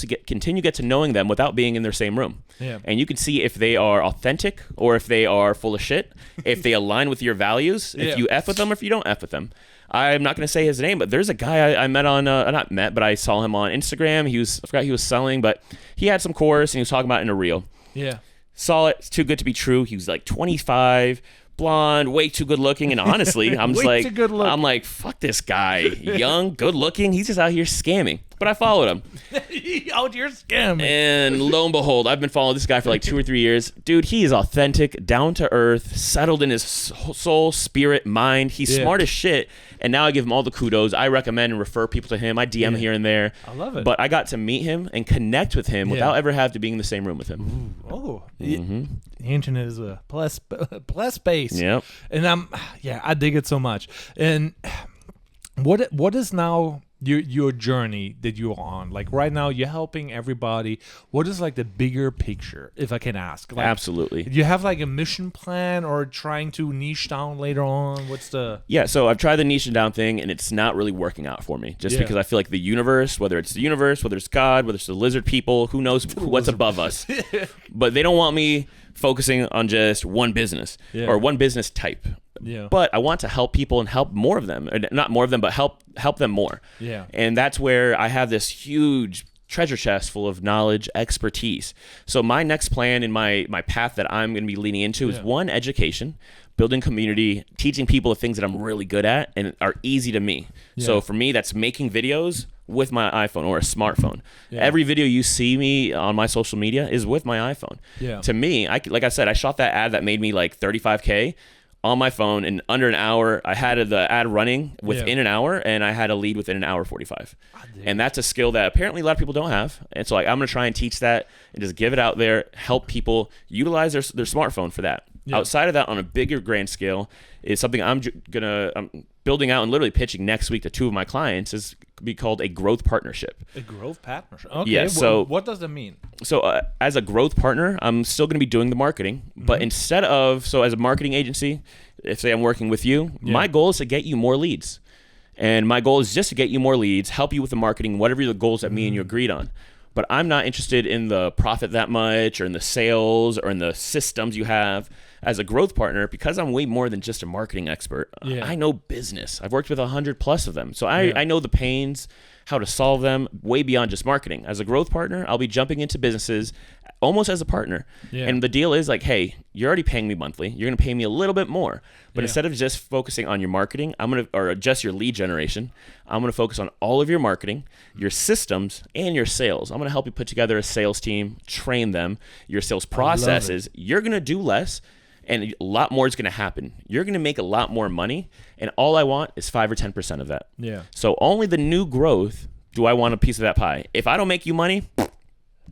get to knowing them without being in their same room. Yeah. And you can see if they are authentic or if they are full of shit, if they align with your values, if you F with them or if you don't F with them. I'm not going to say his name, but there's a guy I met on, not met, but I saw him on Instagram. I forgot he was selling, but he had some course and he was talking about it in a reel. Yeah. Saw it. It's too good to be true. He was like 25, blonde, way too good looking, and honestly, I'm just like, fuck this guy. Young, good looking, he's just out here scamming. But I followed him. Out your scam. And lo and behold, I've been following this guy for like 2 or 3 years. Dude, he is authentic, down to earth, settled in his soul, spirit, mind. He's smart as shit. And now I give him all the kudos. I recommend and refer people to him. I DM here and there. I love it. But I got to meet him and connect with him without ever having to be in the same room with him. Ooh. Oh, the internet is a plus space. Yep. And I dig it so much. And what is now your journey that you're on? Like right now, you're helping everybody. What is like the bigger picture, if I can ask? Like, Absolutely. Do you have like a mission plan or trying to niche down later on? What's the... Yeah, so I've tried the niche down thing, and it's not really working out for me. Just because I feel like the universe, whether it's God, whether it's the lizard people, who knows what's above us. But they don't want me focusing on just one business or one business type. Yeah. But I want to help people and help more of them. Not more of them, but help them more. Yeah. And that's where I have this huge treasure chest full of knowledge, expertise. So my next plan and my path that I'm going to be leaning into is one, education, building community, teaching people the things that I'm really good at and are easy to me. Yeah. So for me, that's making videos with my iPhone or a smartphone. Yeah. Every video you see me on my social media is with my iPhone. Yeah. To me, like I said, I shot that ad that made me like $35K on my phone in under an hour. I had the ad running within an hour, and I had a lead within an hour 45. And that's a skill that apparently a lot of people don't have. And so I'm going to try and teach that and just give it out there, help people utilize their smartphone for that. Yeah. Outside of that, on a bigger grand scale, is something I'm building out and literally pitching next week to 2 of my clients is be called a growth partnership. A growth partnership. Okay. Yeah, so what does that mean? So as a growth partner, I'm still going to be doing the marketing, but instead of, so as a marketing agency, if say I'm working with you, my goal is to get you more leads. And my goal is just to get you more leads, help you with the marketing, whatever the goals that me and you agreed on. But I'm not interested in the profit that much or in the sales or in the systems you have. As a growth partner, because I'm way more than just a marketing expert, I know business. I've worked with 100+ of them. So I know the pains, how to solve them way beyond just marketing. As a growth partner, I'll be jumping into businesses almost as a partner. Yeah. And the deal is like, hey, you're already paying me monthly. You're going to pay me a little bit more. But instead of just focusing on your marketing, or just your lead generation, I'm going to focus on all of your marketing, your systems, and your sales. I'm going to help you put together a sales team, train them, your sales processes. You're going to do less, and a lot more is going to happen. You're going to make a lot more money, and all I want is 5 or 10% of that. Yeah. So only the new growth do I want a piece of that pie. If I don't make you money,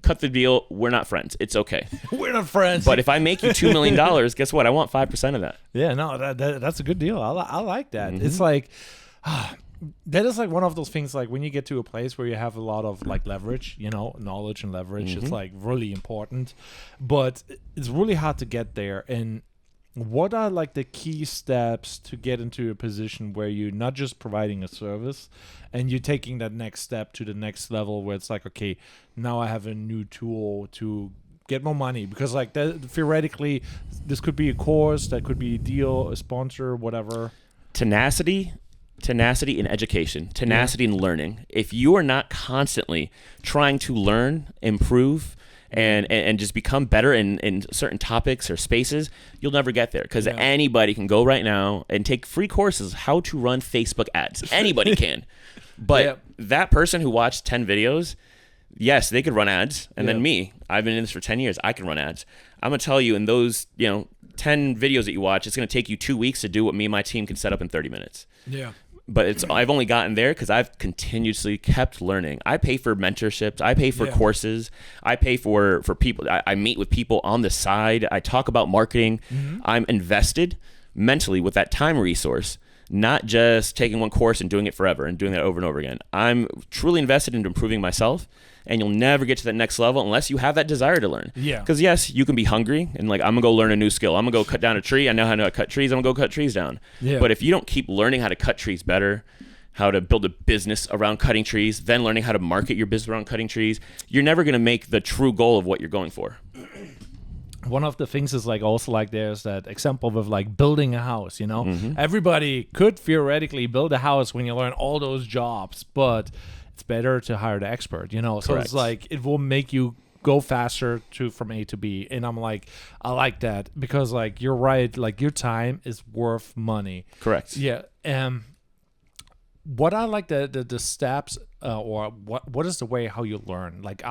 cut the deal. We're not friends. It's okay. We're not friends. But if I make you $2 million, guess what? I want 5% of that. Yeah, no, that's a good deal. I like that. It's like, that is like one of those things, like when you get to a place where you have a lot of like leverage, knowledge and leverage, it's like really important, but it's really hard to get there. And what are like the key steps to get into a position where you're not just providing a service and you're taking that next step to the next level where it's like, okay, now I have a new tool to get more money? Because like theoretically, this could be a course, that could be a deal, a sponsor, whatever. Tenacity in education, tenacity in learning. If you are not constantly trying to learn, improve, and just become better in certain topics or spaces, you'll never get there. Because anybody can go right now and take free courses how to run Facebook ads. Anybody can. But that person who watched 10 videos, yes, they could run ads. And then me, I've been in this for 10 years. I can run ads. I'm going to tell you, in those 10 videos that you watch, it's going to take you 2 weeks to do what me and my team can set up in 30 minutes. Yeah. But I've only gotten there because I've continuously kept learning. I pay for mentorships. I pay for courses. I pay for people. I meet with people on the side. I talk about marketing. I'm invested mentally with that time resource, not just taking one course and doing it forever and doing that over and over again. I'm truly invested in improving myself, and you'll never get to that next level unless you have that desire to learn. Yeah. Because yes, you can be hungry and like, I'm gonna go learn a new skill. I'm gonna go cut down a tree. I know how to cut trees. I'm gonna go cut trees down. Yeah. But if you don't keep learning how to cut trees better, how to build a business around cutting trees, then learning how to market your business around cutting trees, you're never gonna make the true goal of what you're going for. One of the things is like also like there's that example of like building a house, Everybody could theoretically build a house when you learn all those jobs, but it's better to hire the expert, So Correct. It's like it will make you go faster from A to B. And I'm like, I like that because like you're right, like your time is worth money. Correct. Yeah. what are like the steps or what is the way how you learn? Like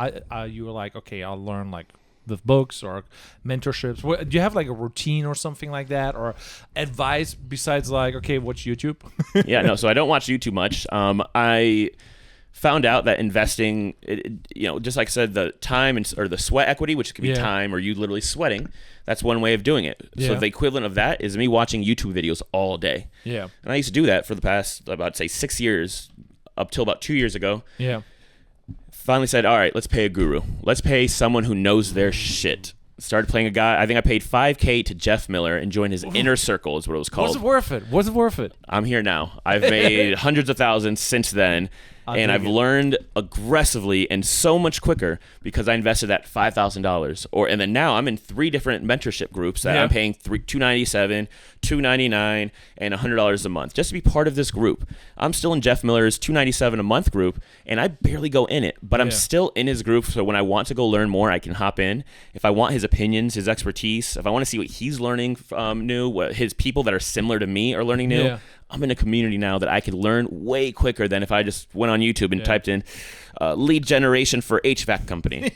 you were like, okay, I'll learn like with books or mentorships. Do you have like a routine or something like that, or advice besides like, okay, watch YouTube? Yeah, no. So I don't watch YouTube much. I found out that investing, just like I said, the time or the sweat equity, which could be time or you literally sweating, that's one way of doing it. So the equivalent of that is me watching YouTube videos all day. Yeah. And I used to do that for the past, about say 6 years, up till about 2 years ago. Yeah. Finally said, all right, let's pay a guru. Let's pay someone who knows their shit. Started playing a guy. I think I paid $5,000 to Jeff Miller and joined his inner circle is what it was called. Was it worth it? Was it worth it? I'm here now. I've made hundreds of thousands since then. And I've learned aggressively and so much quicker because I invested that $5,000. And then now I'm in 3 different mentorship groups that I'm paying $297, $299, and $100 a month just to be part of this group. I'm still in Jeff Miller's $297 a month group, and I barely go in it, but I'm still in his group. So when I want to go learn more, I can hop in. If I want his opinions, his expertise, if I want to see what he's learning new, what his people that are similar to me are learning new. I'm in a community now that I could learn way quicker than if I just went on YouTube and typed in lead generation for HVAC company.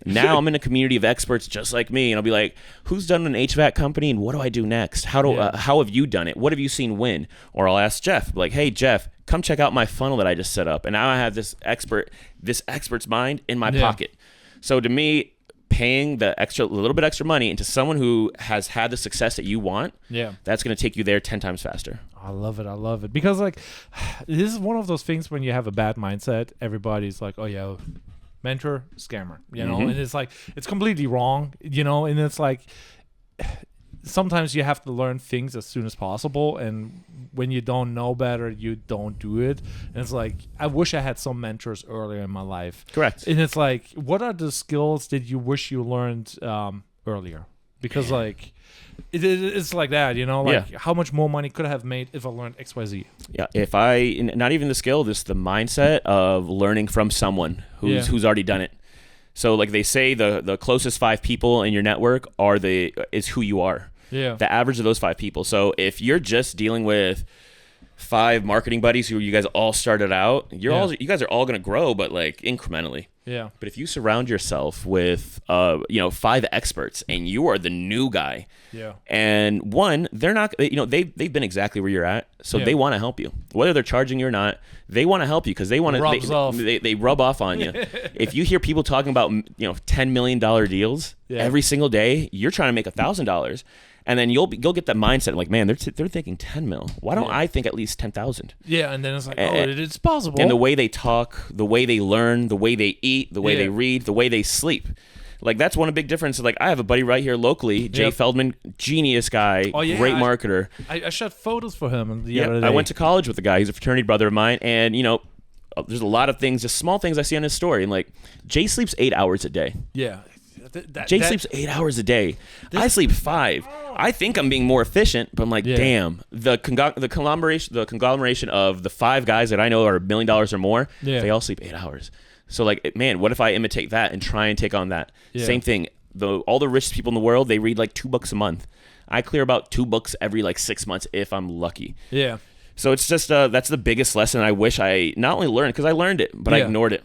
Now I'm in a community of experts just like me, and I'll be like, who's done an HVAC company and what do I do next? How have you done it? What have you seen win? Or I'll ask Jeff, like, hey, Jeff, come check out my funnel that I just set up. And now I have this expert's mind in my pocket. So to me, paying the little bit extra money into someone who has had the success that you want, that's going to take you there 10 times faster. I love it because like this is one of those things when you have a bad mindset, everybody's like, oh yeah, mentor, scammer, and it's like it's completely wrong, and it's like sometimes you have to learn things as soon as possible, and when you don't know better, you don't do it. And it's like, I wish I had some mentors earlier in my life. Correct. And it's like, what are the skills that you wish you learned earlier? Because like it's like that, how much more money could I have made if I learned XYZ? Yeah, if not even the skill, just the mindset of learning from someone who's already done it. So like they say, the closest 5 people in your network is who you are. Yeah. The average of those 5 people. So if you're just dealing with 5 marketing buddies who you guys all started out, you guys are all going to grow, but like incrementally. Yeah. But if you surround yourself with 5 experts and you are the new guy, and one, they're not, they've been exactly where you're at, so they want to help you, whether they're charging you or not. They want to help you because they want to. They rub off on you. If you hear people talking about $10 million deals every single day, you're trying to make $1,000. And then you'll get that mindset like, man, they're thinking 10 mil. Why don't I think at least 10,000? Yeah, and then it's like, it's possible. And the way they talk, the way they learn, the way they eat, the way they read, the way they sleep. Like that's one big difference. Like I have a buddy right here locally, Jay Feldman, genius guy, great marketer. I shot photos for him the other day. I went to college with the guy. He's a fraternity brother of mine, and there's a lot of things, just small things I see on his story. And like Jay sleeps 8 hours a day. Yeah. Jay sleeps 8 hours a day. I sleep 5. I think I'm being more efficient, but I'm like, damn. The conglomeration of the 5 guys that I know are $1 million or more, they all sleep 8 hours. So like, man, what if I imitate that and try and take on that? Same thing. All the richest people in the world, they read like 2 books a month. I clear about 2 books every like 6 months if I'm lucky. Yeah. So it's just that's the biggest lesson I wish I not only learned, because I learned it, but I ignored it.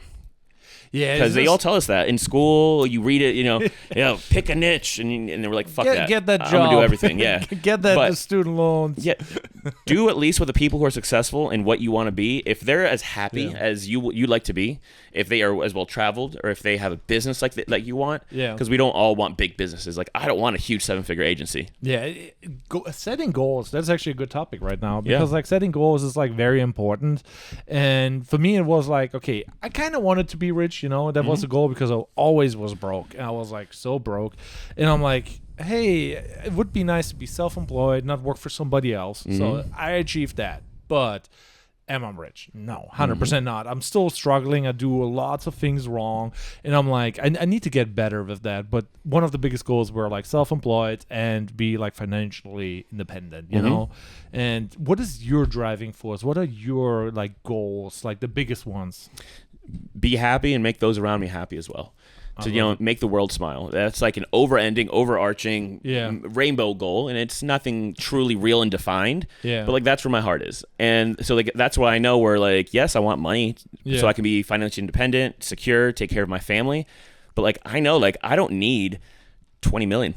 Yeah, because they all tell us that in school. You read it, pick a niche, and they were like, "Fuck that, get that job, I'm gonna do everything." Yeah, get that student loans. Yeah, do at least with the people who are successful in what you want to be. If they're as happy as you'd like to be, if they are as well traveled, or if they have a business like you want. Yeah, because we don't all want big businesses. Like I don't want a huge 7-figure agency. Yeah, setting goals. That's actually a good topic right now because like setting goals is like very important. And for me, it was like, okay, I kind of wanted to be rich. That was the goal because I always was broke. And I was like so broke. And I'm like, hey, it would be nice to be self-employed, not work for somebody else. So I achieved that. But am I rich? No, 100% not. I'm still struggling. I do lots of things wrong. And I'm like, I need to get better with that. But one of the biggest goals were like self-employed and be like financially independent, you know? And what is your driving force? What are your like goals, like the biggest ones? Be happy and make those around me happy as well. to make the world smile. That's like an overarching rainbow goal, and it's nothing truly real and defined. But like that's where my heart is, and so like that's why I know where like yes, I want money so I can be financially independent, secure, take care of my family. But like I know like I don't need 20 million.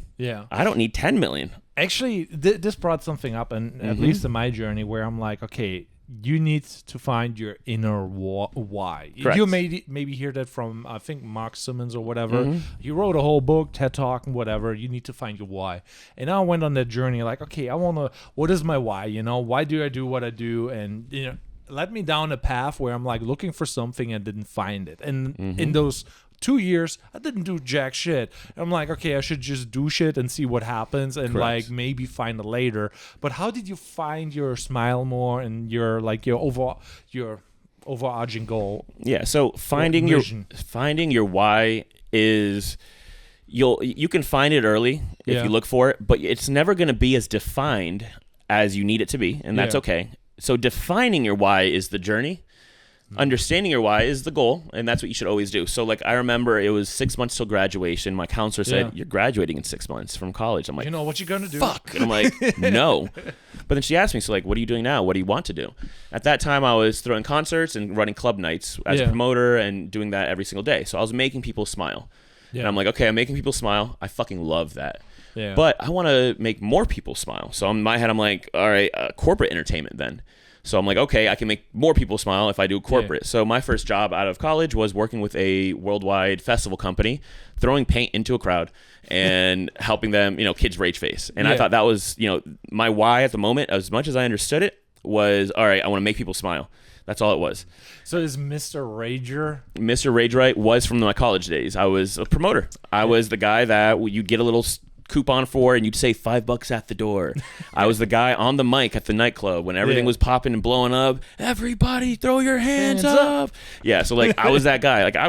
I don't need 10 million. Actually, this brought something up, and at least in my journey, where I'm like, okay, you need to find your inner why. Correct. You maybe hear that from, I think, Mark Simmons or whatever. He wrote a whole book, TED Talk, and whatever. You need to find your why. And I went on that journey like, okay, what is my why? Why do I do what I do? And, led me down a path where I'm like looking for something and didn't find it. And in those 2 years, I didn't do jack shit. I'm like, okay, I should just do shit and see what happens and like maybe find it later. But how did you find your smile more and your overarching goal? Yeah, so finding your why is you can find it early if you look for it, but it's never going to be as defined as you need it to be, and that's okay. So defining your why is the journey. Understanding your why is the goal, and that's what you should always do. So like I remember it was 6 months till graduation. My counselor said, you're graduating in 6 months from college. I'm like, you know what you're gonna do? Fuck. And I'm like, no. But then she asked me, so like, what are you doing now? What do you want to do? At that time I was throwing concerts and running club nights as a promoter and doing that every single day. So I was making people smile. And I'm like, okay, I'm making people smile. I fucking love that. But I want to make more people smile. So in my head I'm like, all right, corporate entertainment then. So I'm like, okay, I can make more people smile if I do corporate. So my first job out of college was working with a worldwide festival company, throwing paint into a crowd and helping them, kids rage face. And I thought that was, my why at the moment, as much as I understood it, was, all right, I want to make people smile. That's all it was. So is Mr. Rager? Mr. Rage Right was from my college days. I was a promoter. I was the guy that you'd get a little coupon for and you'd say $5 at the door. I was the guy on the mic at the nightclub when everything was popping and blowing up. Everybody throw your hands up. Yeah, so like I was that guy. Like I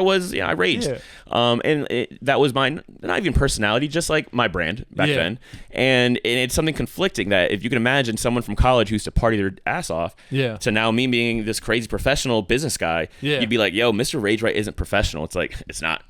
raged. That was my not even personality, just like my brand back then. And it's something conflicting that if you can imagine someone from college who used to party their ass off to now me being this crazy professional business guy, you'd be like, yo, Mr. Rage Right isn't professional. It's like, it's not.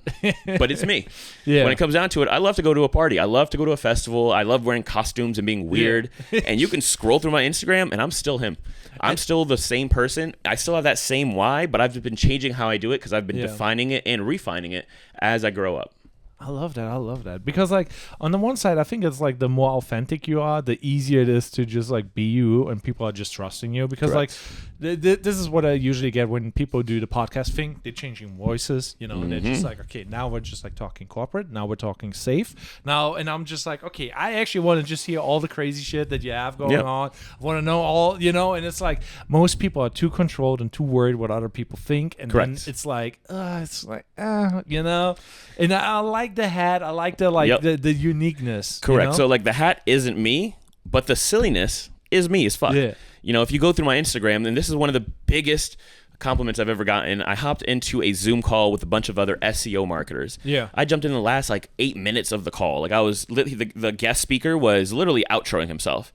But it's me. When it comes down to it, I love to go to a party. I love to go to a festival. I love wearing costumes and being weird. And you can scroll through my Instagram and I'm still him. I'm still the same person. I still have that same why, but I've just been changing how I do it because I've been defining it and refining it as I grow up. I love that. Because like on the one side, I think it's like the more authentic you are, the easier it is to just like be you and people are just trusting you. Because like this is what I usually get when people do the podcast thing. They're changing voices, and they're just like, okay, now we're just like talking corporate. Now we're talking safe. Now, and I'm just like, okay, I actually want to just hear all the crazy shit that you have going on. I want to know all, and it's like most people are too controlled and too worried what other people think. And then it's like, and I like the hat. I like the the uniqueness. Correct. So like the hat isn't me, but the silliness is me as fuck. If you go through my Instagram, and this is one of the biggest compliments I've ever gotten. I hopped into a Zoom call with a bunch of other SEO marketers. I jumped in the last like 8 minutes of the call. Like I was the guest speaker was literally outroing himself.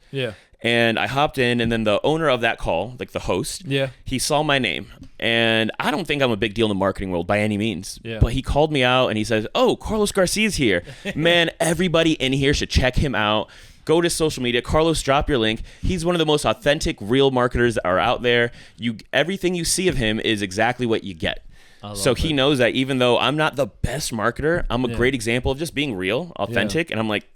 And I hopped in, and then the owner of that call, like the host, he saw my name. And I don't think I'm a big deal in the marketing world by any means. But he called me out, and he says, oh, Carlos Garcia's here. Man, everybody in here should check him out. Go to social media. Carlos, drop your link. He's one of the most authentic, real marketers that are out there. Everything you see of him is exactly what you get. So he knows that even though I'm not the best marketer, I'm a great example of just being real, authentic, and I'm like,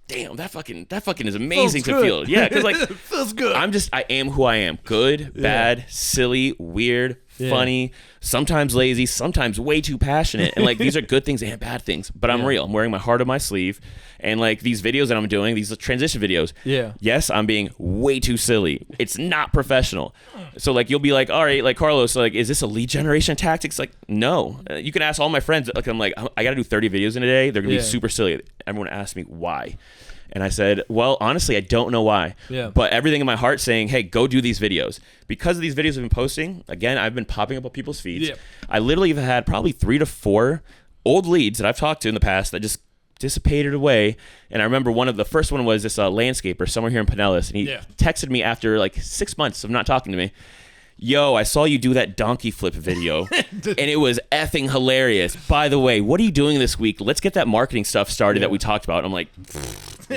damn, that fucking is amazing to feel. Yeah, because like feels good. I am who I am. Good, bad, silly, weird, funny, sometimes lazy, sometimes way too passionate. And like these are good things and bad things. But I'm real. I'm wearing my heart on my sleeve. And like these videos that I'm doing, these transition videos. Yes, I'm being way too silly. It's not professional. So like you'll be like, all right, like Carlos, like is this a lead generation tactics? Like no. You can ask all my friends. Like I'm like I got to do 30 videos in a day. They're gonna be super silly. Everyone asks me why. And I said, well, honestly, I don't know why. But everything in my heart saying, hey, go do these videos. Because of these videos I've been posting, again, I've been popping up on people's feeds. I literally have had probably 3 to 4 old leads that I've talked to in the past that just dissipated away. And I remember the first one was this landscaper somewhere here in Pinellas. And he texted me after like 6 months of not talking to me. yo, I saw you do that donkey flip video and it was effing hilarious. By the way, what are you doing this week? Let's get that marketing stuff started that we talked about. I'm like,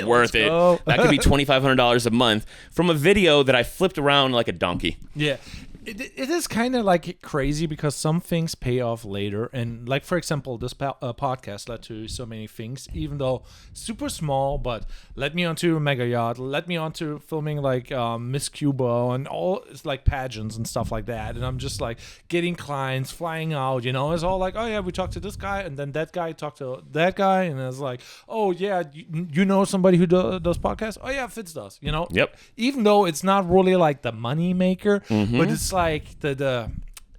worth it. That could be $2,500 a month from a video that I flipped around like a donkey. Yeah. It is kind of like crazy because some things pay off later. And like, for example, this podcast led to so many things, even though super small, but led me onto a mega yacht, led me onto filming like Miss Cuba and all like pageants and stuff like that. And I'm just like getting clients, flying out, it's all like, oh yeah, we talked to this guy and then that guy talked to that guy. And it's like, oh yeah, you know somebody who does podcasts? Oh yeah, Fitz does, Yep. Even though it's not really like the money maker, but it's like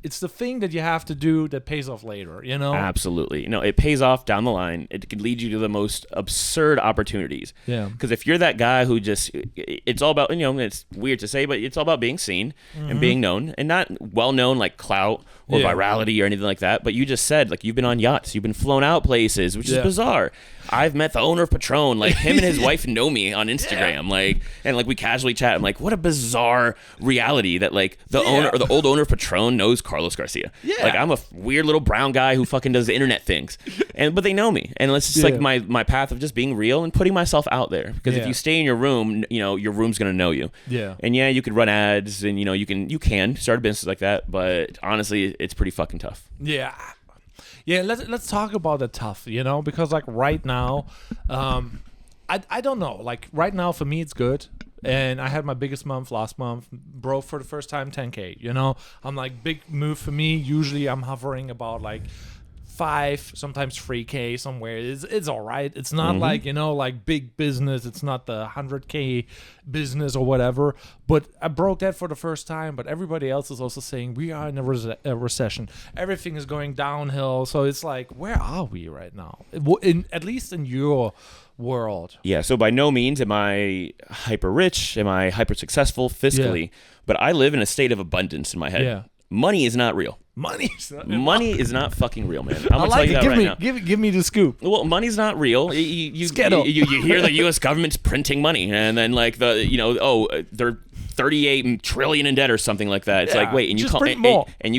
it's the thing that you have to do that pays off later, Absolutely. It pays off down the line. It could lead you to the most absurd opportunities. Yeah. Because if you're that guy who just, it's all about, it's weird to say, but it's all about being seen and being known, and not well known like clout or virality or anything like that. But you just said, like, you've been on yachts, you've been flown out places, which is bizarre. I've met the owner of Patron, like him and his wife know me on Instagram, and we casually chat. I'm like, what a bizarre reality that like the owner or the old owner of Patron knows Carlos Garcia. Yeah. Like I'm a weird little brown guy who fucking does the internet things, but they know me, and it's just like my path of just being real and putting myself out there. Because if you stay in your room, your room's gonna know you. Yeah. And you could run ads, and you can start a business like that, but honestly, it's pretty fucking tough. Yeah. Yeah, let's talk about the tough, because like right now, I don't know. Like right now for me it's good. And I had my biggest month last month, broke for the first time 10K, I'm like, big move for me. Usually I'm hovering about like 5, sometimes 3K somewhere. It's all right. It's not like, like big business. It's not the 100K business or whatever. But I broke that for the first time. But everybody else is also saying we are in a recession. Everything is going downhill. So it's like, where are we right now? At least in your world. Yeah, so by no means am I hyper rich, am I hyper successful fiscally, but I live in a state of abundance in my head. Yeah. Money is not real. Money is not fucking real, man. I'm gonna tell you that right now. Give me the scoop. Well, money's not real. You hear the U.S. government's printing money, and then like they're 38 trillion in debt or something like that. It's like, wait, and you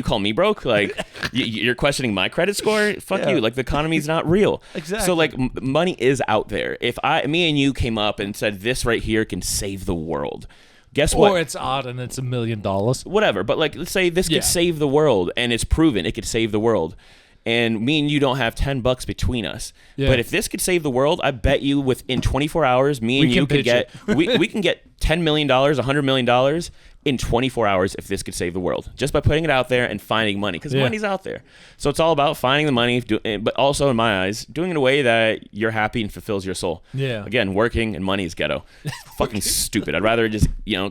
call me broke? Like you're questioning my credit score? Fuck you. Like the economy's not real. Exactly. So like money is out there. If me and you came up and said this right here can save the world, guess what? Or it's odd and it's $1 million. Whatever. But like, let's say this could save the world, and it's proven it could save the world. And me and you don't have $10 between us. Yeah. But if this could save the world, I bet you within 24 hours, me and you could get we can get $10 million, $100 million in 24 hours if this could save the world, just by putting it out there and finding money, because money's out there. So it's all about finding the money, but also in my eyes, doing it in a way that you're happy and fulfills your soul. Yeah. Again, working and money is ghetto. Fucking stupid. I'd rather just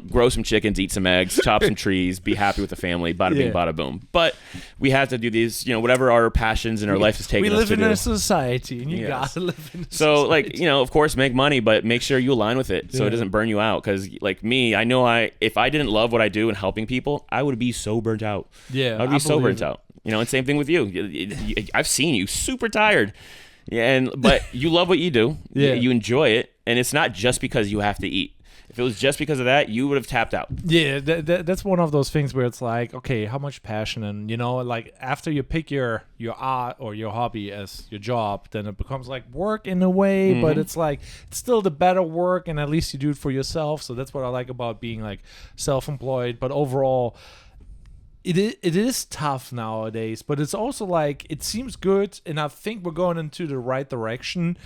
grow some chickens, eat some eggs, chop some trees, be happy with the family, bada bing, bada boom. But we have to do these, whatever our passions in our life is taking us to do. We live in a society, and you gotta live in a society. So like, of course, make money, but make sure you align with it so it doesn't burn you out. Because like me, I know if I didn't love what I do and helping people, I would be so burnt out. Yeah, I would be so burnt out. And same thing with you. I've seen you super tired. Yeah, but you love what you do. Yeah. You enjoy it, and it's not just because you have to eat. If it was just because of that, you would have tapped out. Yeah, that's one of those things where it's like, okay, how much passion? And, like after you pick your art or your hobby as your job, then it becomes like work in a way, but it's like, it's still the better work, and at least you do it for yourself. So that's what I like about being like self-employed. But overall, it is tough nowadays, but it's also like, it seems good, and I think we're going into the right direction.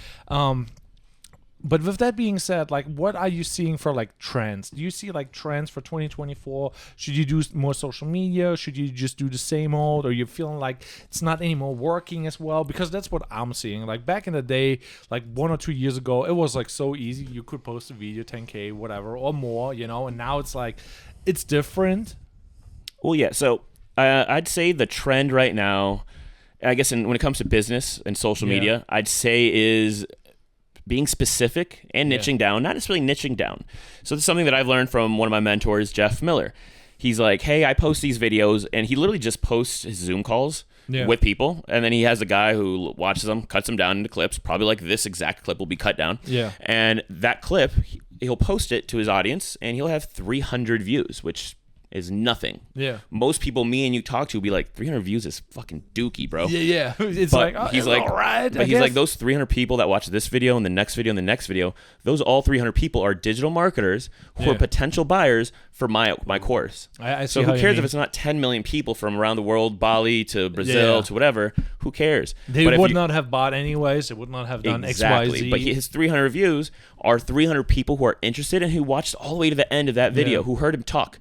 But with that being said, like, what are you seeing for like trends? Do you see like trends for 2024? Should you do more social media? Should you just do the same old? Or you're feeling like it's not anymore working as well? Because that's what I'm seeing. Like back in the day, like 1 or 2 years ago, it was like so easy. You could post a video, 10K, whatever, or more, and now it's like, it's different. Well, yeah. So I'd say the trend right now, I guess when it comes to business and social media, I'd say is being specific and niching down, not necessarily niching down. So this is something that I've learned from one of my mentors, Jeff Miller. He's like, hey, I post these videos, and he literally just posts his Zoom calls with people, and then he has a guy who watches them, cuts them down into clips, probably like this exact clip will be cut down. Yeah. And that clip, he'll post it to his audience, and he'll have 300 views, which is nothing. Yeah. Most people, me and you talk to, will be like, 300 views is fucking dookie, bro. Yeah. It's But like, oh, he's it's like, all right, but I he's guess. like, those 300 people that watch this video and the next video and the next video, those all 300 people are digital marketers who are potential buyers for my course. I see so how who you cares mean. if it's not 10 million people from around the world, Bali to Brazil to whatever? Who cares? They But if would you- not have bought anyways. They would not have done exactly. XYZ. But his 300 views are 300 people who are interested and who watched all the way to the end of that video, who heard him talk.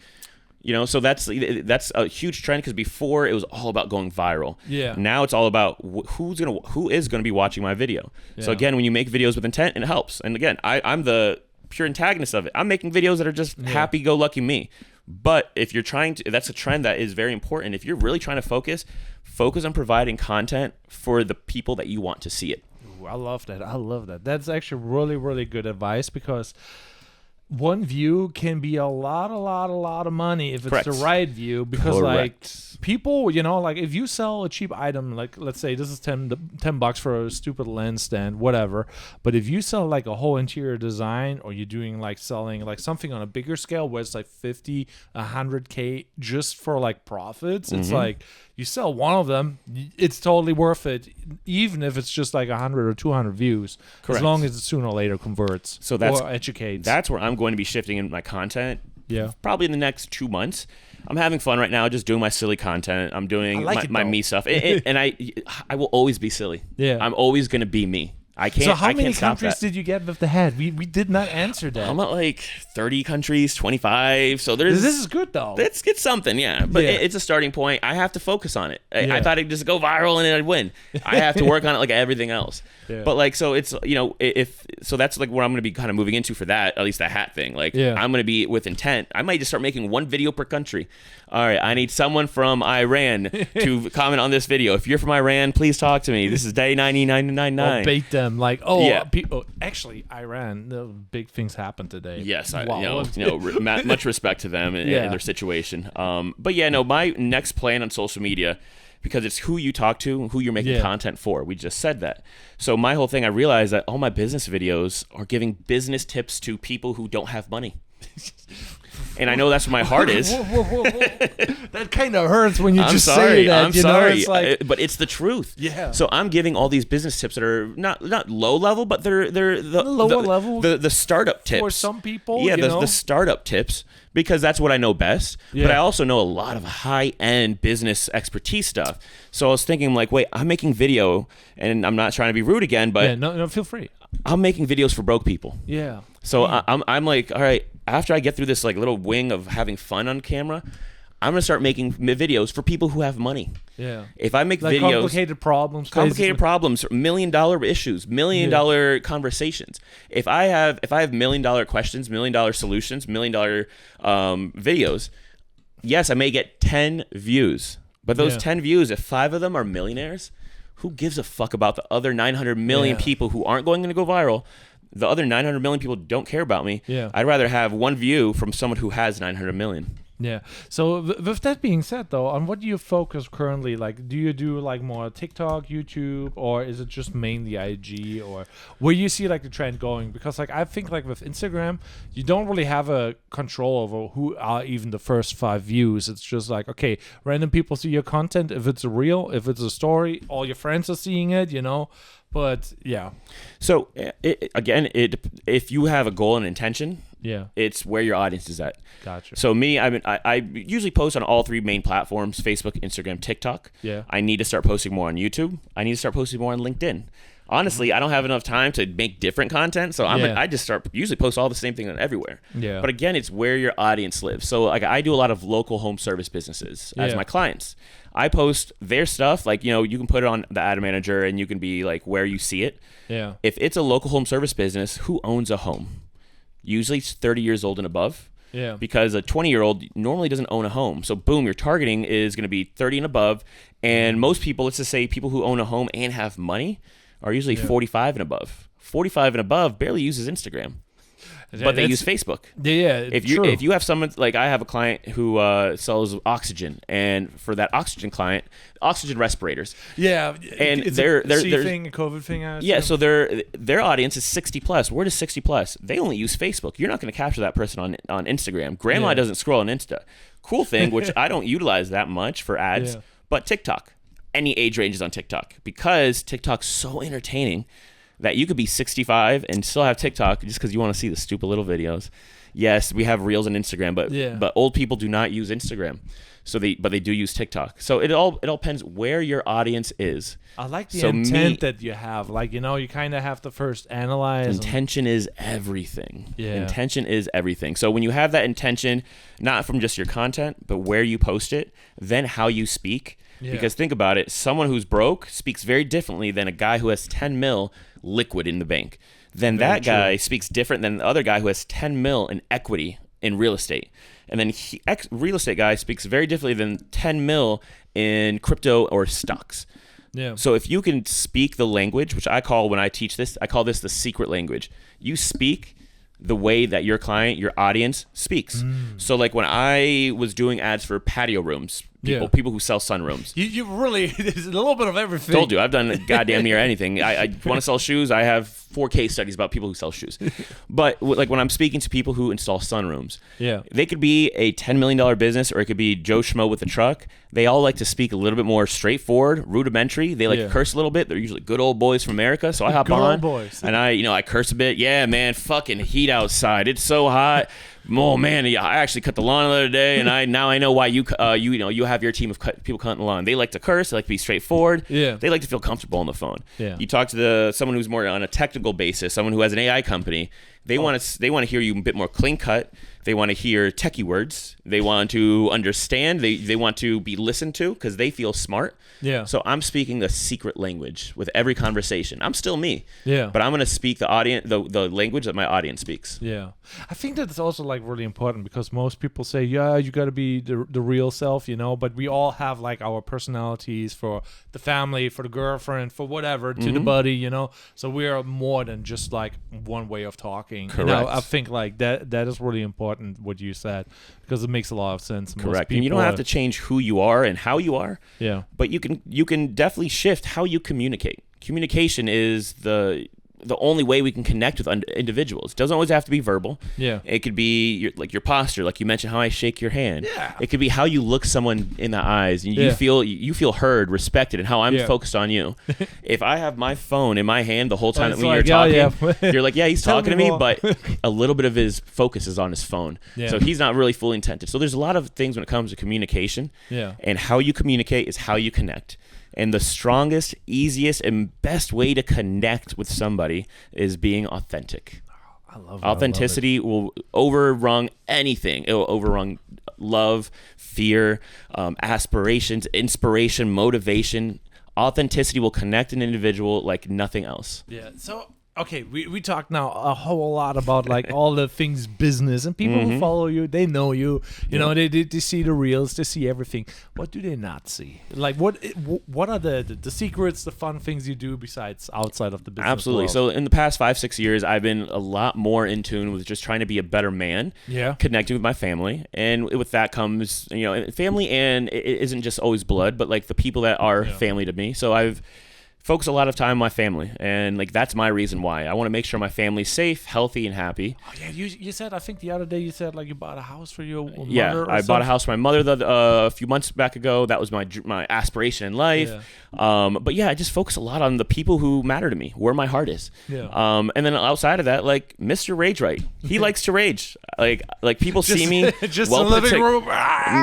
You know, so that's a huge trend, because before it was all about going viral. Yeah. Now it's all about who is gonna be watching my video. So again, when you make videos with intent, it helps. And again, I'm the pure antagonist of it. I'm making videos that are just happy-go-lucky me. But if you're trying to, that's a trend that is very important. If you're really trying to focus on providing content for the people that you want to see it. Ooh, I love that. That's actually really, really good advice, because one view can be a lot of money if it's Correct. the right view, because Correct. like people, you know, like if you sell a cheap item, like let's say this is $10 for a stupid lens stand, whatever, but if you sell like a whole interior design, or you're doing like selling like something on a bigger scale where it's like 50, 100K just for like profits, it's like you sell one of them, it's totally worth it, even if it's just like 100 or 200 views. Correct. As long as it sooner or later converts, So that's- or educates. That's where I'm going to be shifting in my content. Yeah. Probably in the next 2 months. I'm having fun right now, just doing my silly content. I'm doing I like my it, though. me stuff, and I will always be silly. Yeah. I'm always going to be me. I can't. So how I many can't stop countries that. did you get with the hat? We did not answer that. I'm at like 30 countries, 25. So there's This is good though. Let's get something, yeah. But Yeah. it's a starting point. I have to focus on it. I Yeah. thought I'd just go viral and then I'd win. I have to work on it like everything else. Yeah. But like, so it's, you know, if so, that's like where I'm going to be kind of moving into for that, at least the hat thing. Like, Yeah. I'm going to be with intent. I might just start making one video per country. All right, I need someone from Iran to comment on this video. If you're from Iran, please talk to me. This is day 9999. Or bait them like, oh, Yeah. Actually, Iran, the big things happened today. Yes, Wow. much respect to them and, Yeah. and their situation. But yeah, no, my next plan on social media, because it's who you talk to, who you're making Yeah. content for. We just said that. So my whole thing, I realized that all my business videos are giving business tips to people who don't have money. And I know that's where my heart is. Whoa. That kind of hurts when you I'm just sorry. say that. I'm you sorry. know, it's like, But it's the truth. Yeah. So I'm giving all these business tips that are not low level, but they're the Lower level the startup tips for some people. Yeah, you know? the startup tips, because that's what I know best. But Yeah. I also know a lot of high-end business expertise stuff. So I was thinking, like, wait, I'm making video, and I'm not trying to be rude again, but Yeah, no, feel free. I'm making videos for broke people. Yeah. So I'm like, all right, after I get through this like little wing of having fun on camera, I'm gonna start making videos for people who have money. Yeah. If I make Like videos, complicated problems. complicated problems, $1 million issues, $1 million conversations. If I have $1 million questions, $1 million solutions, $1 million videos, yes, I may get 10 views. But those 10 views, if 5 of them are millionaires, who gives a fuck about the other 900 million people who aren't going to go viral? The other 900 million people don't care about me. Yeah. I'd rather have one view from someone who has 900 million. Yeah. So with that being said, though, on what do you focus currently? Like, do you do like more TikTok, YouTube, or is it just mainly IG, or where you see like the trend going? Because like I think like with Instagram, you don't really have a control over who are even the first 5 views. It's just like, okay, random people see your content. If it's real, if it's a story, all your friends are seeing it, you know. But yeah. So if you have a goal and intention, Yeah. it's where your audience is at. Gotcha. So me, I usually post on all 3 main platforms: Facebook, Instagram, TikTok. Yeah. I need to start posting more on YouTube. I need to start posting more on LinkedIn. Honestly, I don't have enough time to make different content, so I just usually post all the same thing on everywhere. Yeah. But again, it's where your audience lives. So like I do a lot of local home service businesses as Yeah. my clients. I post their stuff, like, you know, you can put it on the ad manager and you can be like where you see it. Yeah. If it's a local home service business, who owns a home? Usually it's 30 years old and above. Yeah. Because a 20-year-old normally doesn't own a home. So boom, your targeting is going to be 30 and above. And most people, let's just say people who own a home and have money, are usually 45 and above. 45 and above barely uses Instagram. but they use Facebook. Yeah, if you have someone like I have a client who sells oxygen, and for that oxygen client, oxygen respirators. Yeah, and it's they're a COVID thing. Yeah, so their audience is 60 plus. Where does 60 plus? They only use Facebook. You're not going to capture that person on Instagram. Grandma doesn't scroll on Insta. Cool thing, which I don't utilize that much for ads, but TikTok. Any age ranges on TikTok, because TikTok's so entertaining that you could be 65 and still have TikTok just because you want to see the stupid little videos. Yes, we have Reels and Instagram, but old people do not use Instagram, but they do use TikTok. So it all depends where your audience is. I like the intent that you have. Like, you kind of have to first analyze. Intention is everything. Yeah. Intention is everything. So when you have that intention, not from just your content, but where you post it, then how you speak. Yeah. Because think about it, someone who's broke speaks very differently than a guy who has 10 mil liquid in the bank. Then that guy speaks different than the other guy who has 10 mil in equity in real estate. And then real estate guy speaks very differently than 10 mil in crypto or stocks. Yeah. So if you can speak the language, which I call, when I teach this, I call this the secret language. You speak the way that your client, your audience speaks. So like when I was doing ads for patio rooms, people who sell sunrooms. You really, there's a little bit of everything. Told you, I've done goddamn near anything. I want to sell shoes. I have 4 case studies about people who sell shoes. But like when I'm speaking to people who install sunrooms, they could be a $10 million business, or it could be Joe Schmo with a truck. They all like to speak a little bit more straightforward, rudimentary. They like to curse a little bit. They're usually good old boys from America. So I hop on and I curse a bit. Yeah, man, fucking heat outside. It's so hot. Oh man, I actually cut the lawn the other day, and now I know why you have your team of people cutting the lawn. They like to curse. They like to be straightforward. Yeah. They like to feel comfortable on the phone. Yeah. You talk to someone who's more on a technical basis, someone who has an AI company. They want to hear you a bit more clean cut. They want to hear techie words. They want to understand. They want to be listened to because they feel smart. Yeah. So I'm speaking the secret language with every conversation. I'm still me. Yeah. But I'm going to speak the language that my audience speaks. Yeah. I think that's also like really important, because most people say, yeah, you got to be the real self, but we all have like our personalities for the family, for the girlfriend, for whatever, to the buddy, So we are more than just like one way of talking. Correct. I think like that is really important what you said, because it makes a lot of sense. Correct. And you don't have to change who you are and how you are. Yeah. But you can definitely shift how you communicate. Communication is the only way we can connect with individuals. It doesn't always have to be verbal. Yeah. It could be your posture, like you mentioned, how I shake your hand. Yeah. It could be how you look someone in the eyes, and you feel heard, respected, and how I'm focused on you. If I have my phone in my hand the whole time that you're talking, you're like, yeah, he's talking to me, but a little bit of his focus is on his phone. Yeah. So he's not really fully attentive. So there's a lot of things when it comes to communication. Yeah. And how you communicate is how you connect. And the strongest, easiest, and best way to connect with somebody is being authentic. I love it. Authenticity will overrun anything. It will overrun love, fear, aspirations, inspiration, motivation. Authenticity will connect an individual like nothing else. Yeah. So, okay, we talked now a whole lot about like all the things business, and people who follow you, they know you. You know, they see the reels, they see everything. What do they not see? Like what are the secrets, the fun things you do besides outside of the business? Absolutely. world? So in the past 5-6 years, I've been a lot more in tune with just trying to be a better man. Yeah. Connecting with my family, and with that comes family, and it isn't just always blood, but like the people that are family to me. So I've focus a lot of time on my family, and like that's my reason why. I want to make sure my family's safe, healthy, and happy. Oh, yeah, you said, I think the other day you said like you bought a house for your mother. Yeah, I bought a house for my mother a few months back ago. That was my aspiration in life. Yeah. But yeah, I just focus a lot on the people who matter to me, where my heart is. Yeah. And then outside of that, like Mr. Rage Right, he likes to rage. Like people see me just in the living room.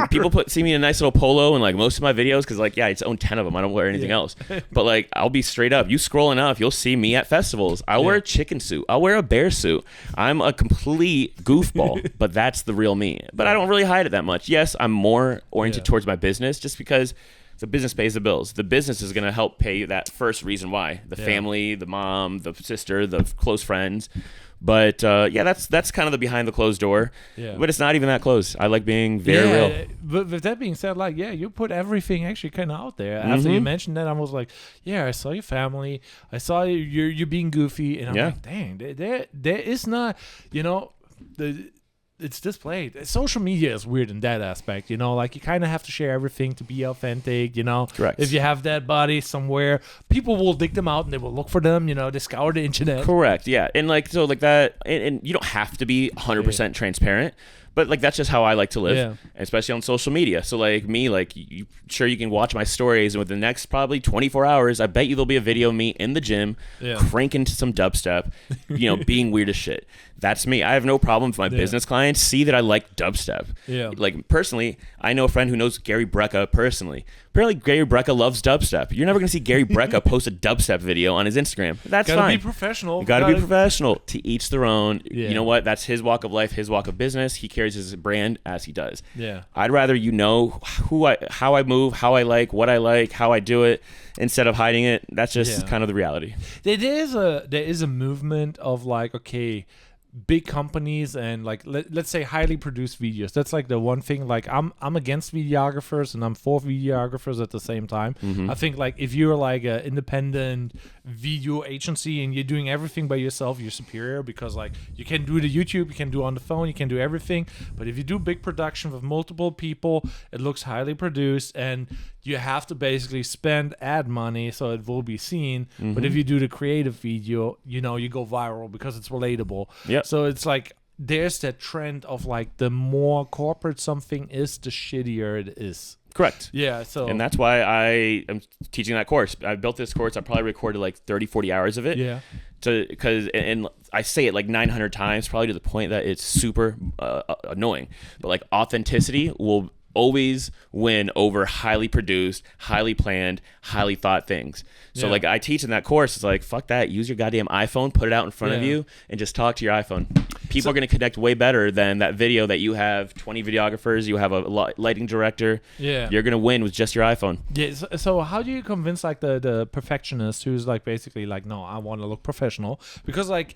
People see me in a nice little polo in like most of my videos, because like I just own 10 of them. I don't wear anything else. But like I'll be straight up. You scroll enough, you'll see me at festivals. I'll wear a chicken suit. I'll wear a bear suit. I'm a complete goofball, but that's the real me. But I don't really hide it that much. Yes, I'm more oriented towards my business, just because the business pays the bills. The business is going to help pay that first reason why. The family, the mom, the sister, the close friends. But yeah, that's kind of the behind the closed door. Yeah. But it's not even that close. I like being very real. But with that being said, like, yeah, you put everything actually kind of out there. After you mentioned that, I was like, yeah, I saw your family. I saw you're being goofy. And I'm like, dang, there is not, it's displayed. Social media is weird in that aspect, like you kind of have to share everything to be authentic, Correct. If you have that body somewhere, people will dig them out and they will look for them, they scour the internet. Correct. Yeah. And like, so like that, and you don't have to be 100% transparent, but like, that's just how I like to live, especially on social media. So like me, like you can watch my stories, and within the next probably 24 hours, I bet you there'll be a video of me in the gym, cranking to some dubstep, being weird as shit. That's me. I have no problem if my business clients see that I like dubstep. Yeah. Like personally, I know a friend who knows Gary Brecka personally. Apparently, Gary Brecka loves dubstep. You're never going to see Gary Brecka post a dubstep video on his Instagram. That's fine. Gotta be professional. You gotta be professional. To each their own. Yeah. You know what? That's his walk of life, his walk of business. He carries his brand as he does. Yeah. I'd rather how I move, how I like, how I do it, instead of hiding it. That's just kind of the reality. There is a movement of like, okay, big companies and like let's say highly produced videos. That's like the one thing. Like I'm against videographers and I'm for videographers at the same time. I think like if you're like an independent video agency and you're doing everything by yourself, you're superior, because like you can do the YouTube, you can do on the phone, you can do everything. But if you do big production with multiple people, it looks highly produced and you have to basically spend ad money so it will be seen. But if you do the creative video, you go viral because it's relatable. Yeah. So it's like there's that trend of like the more corporate something is, the shittier it is. Correct. Yeah. So, and that's why I am teaching that course. I built this course. I probably recorded like 30, 40 hours of it. Yeah. And I say it like 900 times, probably to the point that it's super annoying. But like authenticity will always win over highly produced, highly planned, highly thought things. So like I teach in that course, it's like, fuck that. Use your goddamn iPhone, put it out in front of you, and just talk to your iPhone. People are going to connect way better than that video that you have 20 videographers, you have a lighting director. Yeah. You're going to win with just your iPhone. Yeah. So how do you convince like the perfectionist who's like basically like, no, I want to look professional? Because like,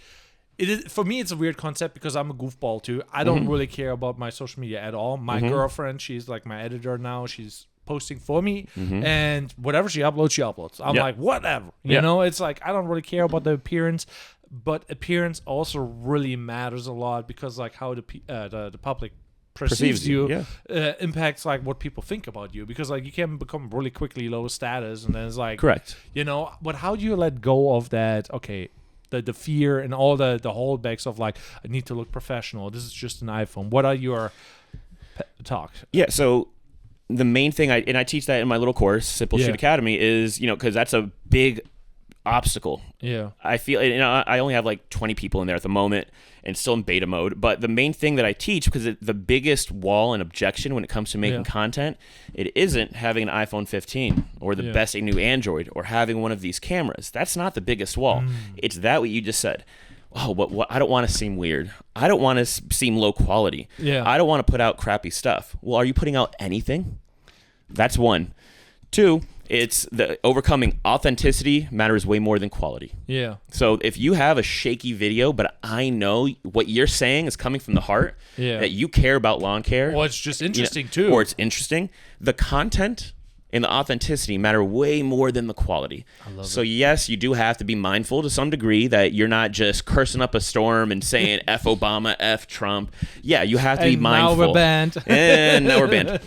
for me, it's a weird concept because I'm a goofball too. I don't really care about my social media at all. My girlfriend, she's like my editor now. She's posting for me, and whatever she uploads. I'm like, whatever. You know, it's like I don't really care about the appearance, but appearance also really matters a lot because like how the public perceives you impacts like what people think about you, because like you can become really quickly low status, and then it's like, correct. But how do you let go of that? Okay. The fear and all the holdbacks of like, I need to look professional. This is just an iPhone. What are your talks? Yeah, so the main thing, I teach that in my little course, Simple Shoot Academy, is, because that's a big obstacle. Yeah. I feel, I only have like 20 people in there at the moment and still in beta mode. But the main thing that I teach, because the biggest wall and objection when it comes to making content, it isn't having an iPhone 15 or the best new Android or having one of these cameras. That's not the biggest wall. It's that what you just said. Oh, but I don't want to seem weird. I don't want to seem low quality. Yeah. I don't want to put out crappy stuff. Well, are you putting out anything? That's one. Two, it's the overcoming authenticity matters way more than quality. Yeah. So if you have a shaky video, but I know what you're saying is coming from the heart, that you care about lawn care. Well, it's just interesting too. Or it's interesting. The content and the authenticity matter way more than the quality. I love it. Yes, you do have to be mindful to some degree that you're not just cursing up a storm and saying F Obama, F Trump. Yeah, you have to be mindful. Now we're banned. And now we're banned.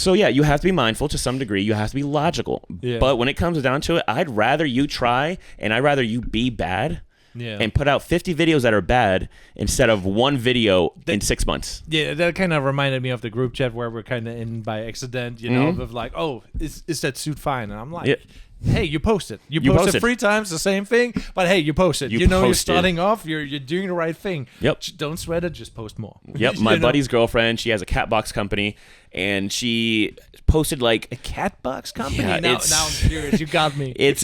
You have to be mindful to some degree. You have to be logical. Yeah. But when it comes down to it, I'd rather you try and I'd rather you be bad and put out 50 videos that are bad instead of one video in 6 months. Yeah, that kind of reminded me of the group chat where we're kind of in by accident, with like, oh, is that suit fine? And I'm like, hey, you posted. You posted 3 times the same thing, but hey, you posted. You're starting off, you're doing the right thing. Yep. Don't sweat it, just post more. Yep. My buddy's girlfriend, she has a cat box company, and she posted like a cat box company. Yeah, now I'm curious. You got me. It's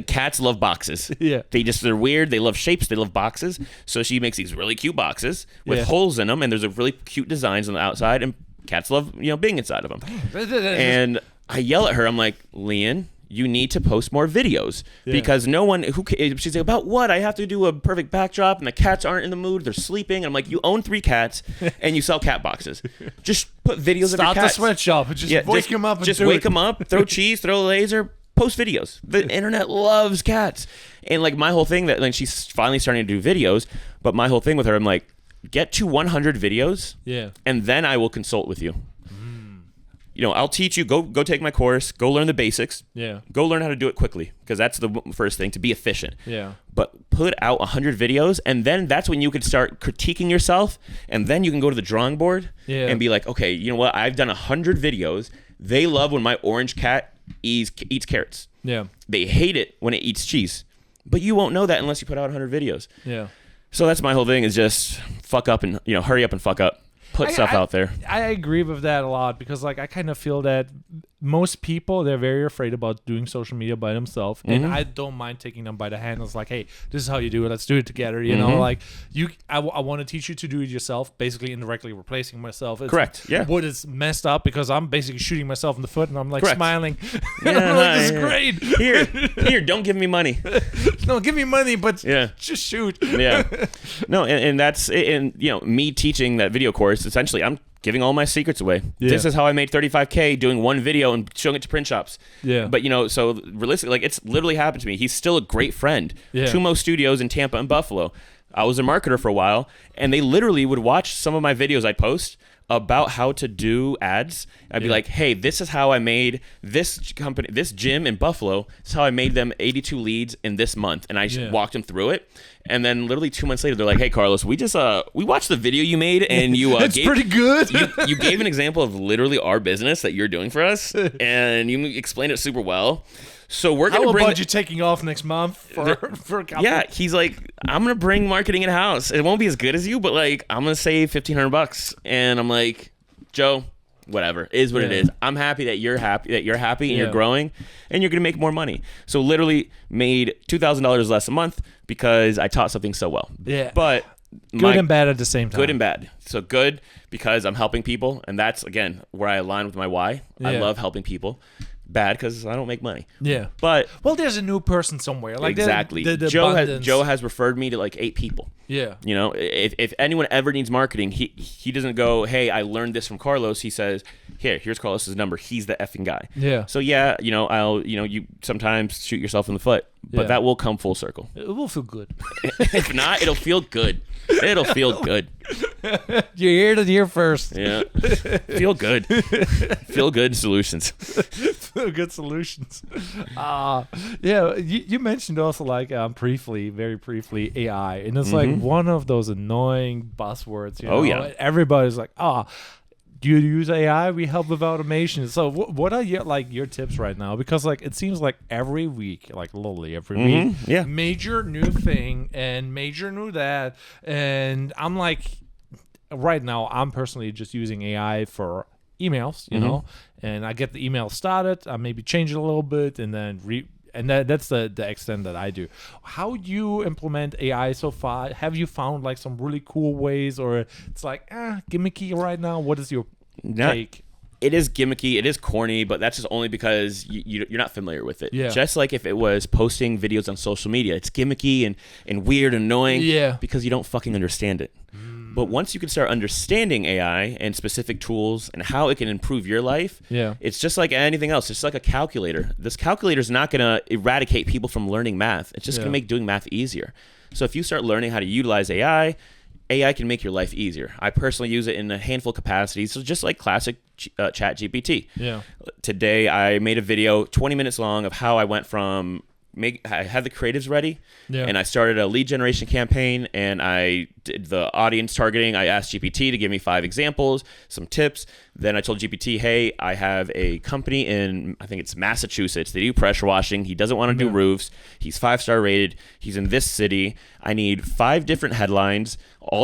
cats love boxes. Yeah. They're weird. They love shapes. They love boxes. So she makes these really cute boxes with holes in them, and there's a really cute designs on the outside, and cats love being inside of them. And I yell at her. I'm like, Leanne, you need to post more videos because no one she's like, about what? I have to do a perfect backdrop and the cats aren't in the mood. They're sleeping. And I'm like, you own 3 cats and you sell cat boxes. Just put videos of your cats. Start the sweatshop and just wake them up. Just wake them up, throw cheese, throw a laser, post videos. The internet loves cats. And like my whole thing that like she's finally starting to do videos, but my whole thing with her, I'm like, get to 100 videos and then I will consult with you. You know, I'll teach you, go take my course, go learn the basics. Yeah. Go learn how to do it quickly because that's the first thing, to be efficient. Yeah. But put out 100 videos and then that's when you can start critiquing yourself and then you can go to the drawing board and be like, okay, you know what? I've done 100 videos. They love when my orange cat eats carrots. Yeah. They hate it when it eats cheese. But you won't know that unless you put out 100 videos. Yeah. So that's my whole thing is just fuck up and, you know, hurry up and fuck up. Put stuff out there. I agree with that a lot because like I kind of feel that most people, they're very afraid about doing social media by themselves, and I don't mind taking them by the hand. It's like, hey, this is how you do it. Let's do it together. You know, like I want to teach you to do it yourself. Basically, indirectly replacing myself. Correct. Yeah. What is messed up because I'm basically shooting myself in the foot, and I'm like smiling. Yeah, I'm like, this is great. Here, don't give me money. No, give me money, but just shoot. Yeah. No, and that's and you know me teaching that video course. Essentially, I'm giving all my secrets away. Yeah. This is how I made $35K doing one video and showing it to print shops. Yeah. But, you know, so realistically, like, it's literally happened to me. He's still a great friend. Yeah. Tumo Studios in Tampa and Buffalo. I was a marketer for a while, and they literally would watch some of my videos I post about how to do ads. I'd be like, hey, this is how I made this company, this gym in Buffalo. This is how I made them 82 leads in this month. And I walked them through it. And then literally 2 months later, they're like, hey, Carlos, we watched the video you made and you it's pretty good. you gave an example of literally our business that you're doing for us. And you explained it super well. So we're going to bring... How about you taking off next month for a couple? Yeah, he's like, I'm going to bring marketing in-house. It won't be as good as you, but like, I'm going to save $1,500. And I'm like, Joe, whatever. It is what it is. I'm happy that you're happy and you're growing and you're going to make more money. So literally made $2,000 less a month because I taught something so well. Yeah. But... Good and bad at the same time. Good and bad. So good because I'm helping people. And that's, again, where I align with my why. Yeah. I love helping people. Bad because I don't make money. Yeah. But well, there's a new person somewhere. Like exactly. Joe has referred me to like 8 people. Yeah. You know, if anyone ever needs marketing, he doesn't go, hey, I learned this from Carlos. He says, here's Carlos's number. He's the effing guy. Yeah. So yeah, you know, you sometimes shoot yourself in the foot, but that will come full circle. It will feel good. If not, it'll feel good. It'll feel good. You're here to hear first. Yeah. Feel good. Feel good solutions. Feel good solutions. Yeah, you mentioned also like very briefly AI, and it's like one of those annoying buzzwords. You know? Oh yeah. Everybody's like, do you use AI? We help with automation. So what are your tips right now? Because like it seems like every week, like literally every week, major new thing and major new that, and I'm like, right now I'm personally just using AI for emails, you know, and I get the email started, I maybe change it a little bit, and then that's the extent that I do. How do you implement AI so far? Have you found like some really cool ways, or it's like gimmicky right now? What is your take? It is gimmicky, it is corny, but that's just only because you're not familiar with it. Yeah. Just like if it was posting videos on social media, it's gimmicky and weird and annoying because you don't fucking understand it. But once you can start understanding AI and specific tools and how it can improve your life, it's just like anything else. It's like a calculator. This calculator is not going to eradicate people from learning math. It's just going to make doing math easier. So if you start learning how to utilize AI can make your life easier. I personally use it in a handful of capacities. So just like classic chat GPT. Yeah. Today I made a video 20 minutes long of how I went from I had the creatives ready, and I started a lead generation campaign, and I did the audience targeting. I asked GPT to give me 5 examples, some tips. Then I told GPT, hey, I have a company in, I think it's Massachusetts. They do pressure washing. He doesn't want to do roofs. He's 5-star rated. He's in this city. I need 5 different headlines.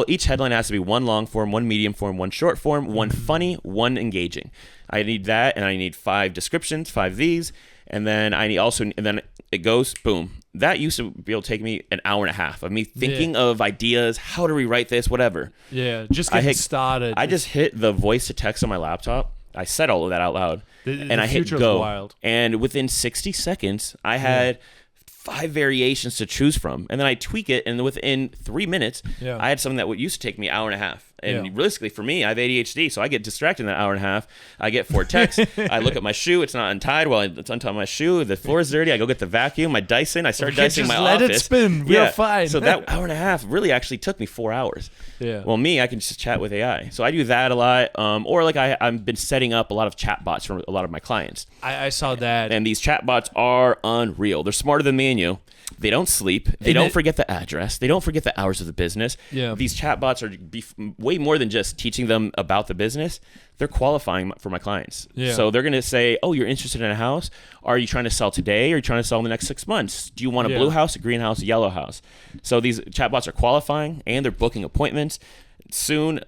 Each headline has to be 1 long form, 1 medium form, 1 short form, 1 funny, 1 engaging. I need that, and I need 5 descriptions, 5 these. And then and then it goes, boom. That used to be able to take me an hour and a half of me thinking of ideas, how to rewrite this, whatever. Yeah, just getting started. I just hit the voice to text on my laptop, I said all of that out loud, and I hit go. Wild. And within 60 seconds, I had 5 variations to choose from, and then I tweak it, and within 3 minutes, I had something that would used to take me an hour and a half. And realistically, for me, I have ADHD, so I get distracted in that hour and a half. I get 4 texts. I look at my shoe; it's not untied. Well, it's untied my shoe. The floor is dirty. I go get the vacuum, my Dyson. I start dicing my office. Let it spin. We're fine. So that hour and a half really actually took me 4 hours. Yeah. Well, me, I can just chat with AI. So I do that a lot. Or like I've been setting up a lot of chat bots for a lot of my clients. I saw that. And these chat bots are unreal. They're smarter than me and you. They don't sleep. They don't forget the address. They don't forget the hours of the business. Yeah. These chatbots are way more than just teaching them about the business. They're qualifying for my clients. Yeah. So they're going to say, oh, you're interested in a house? Are you trying to sell today or are you trying to sell in the next 6 months? Do you want a blue house, a green house, a yellow house? So these chatbots are qualifying and they're booking appointments. Soon,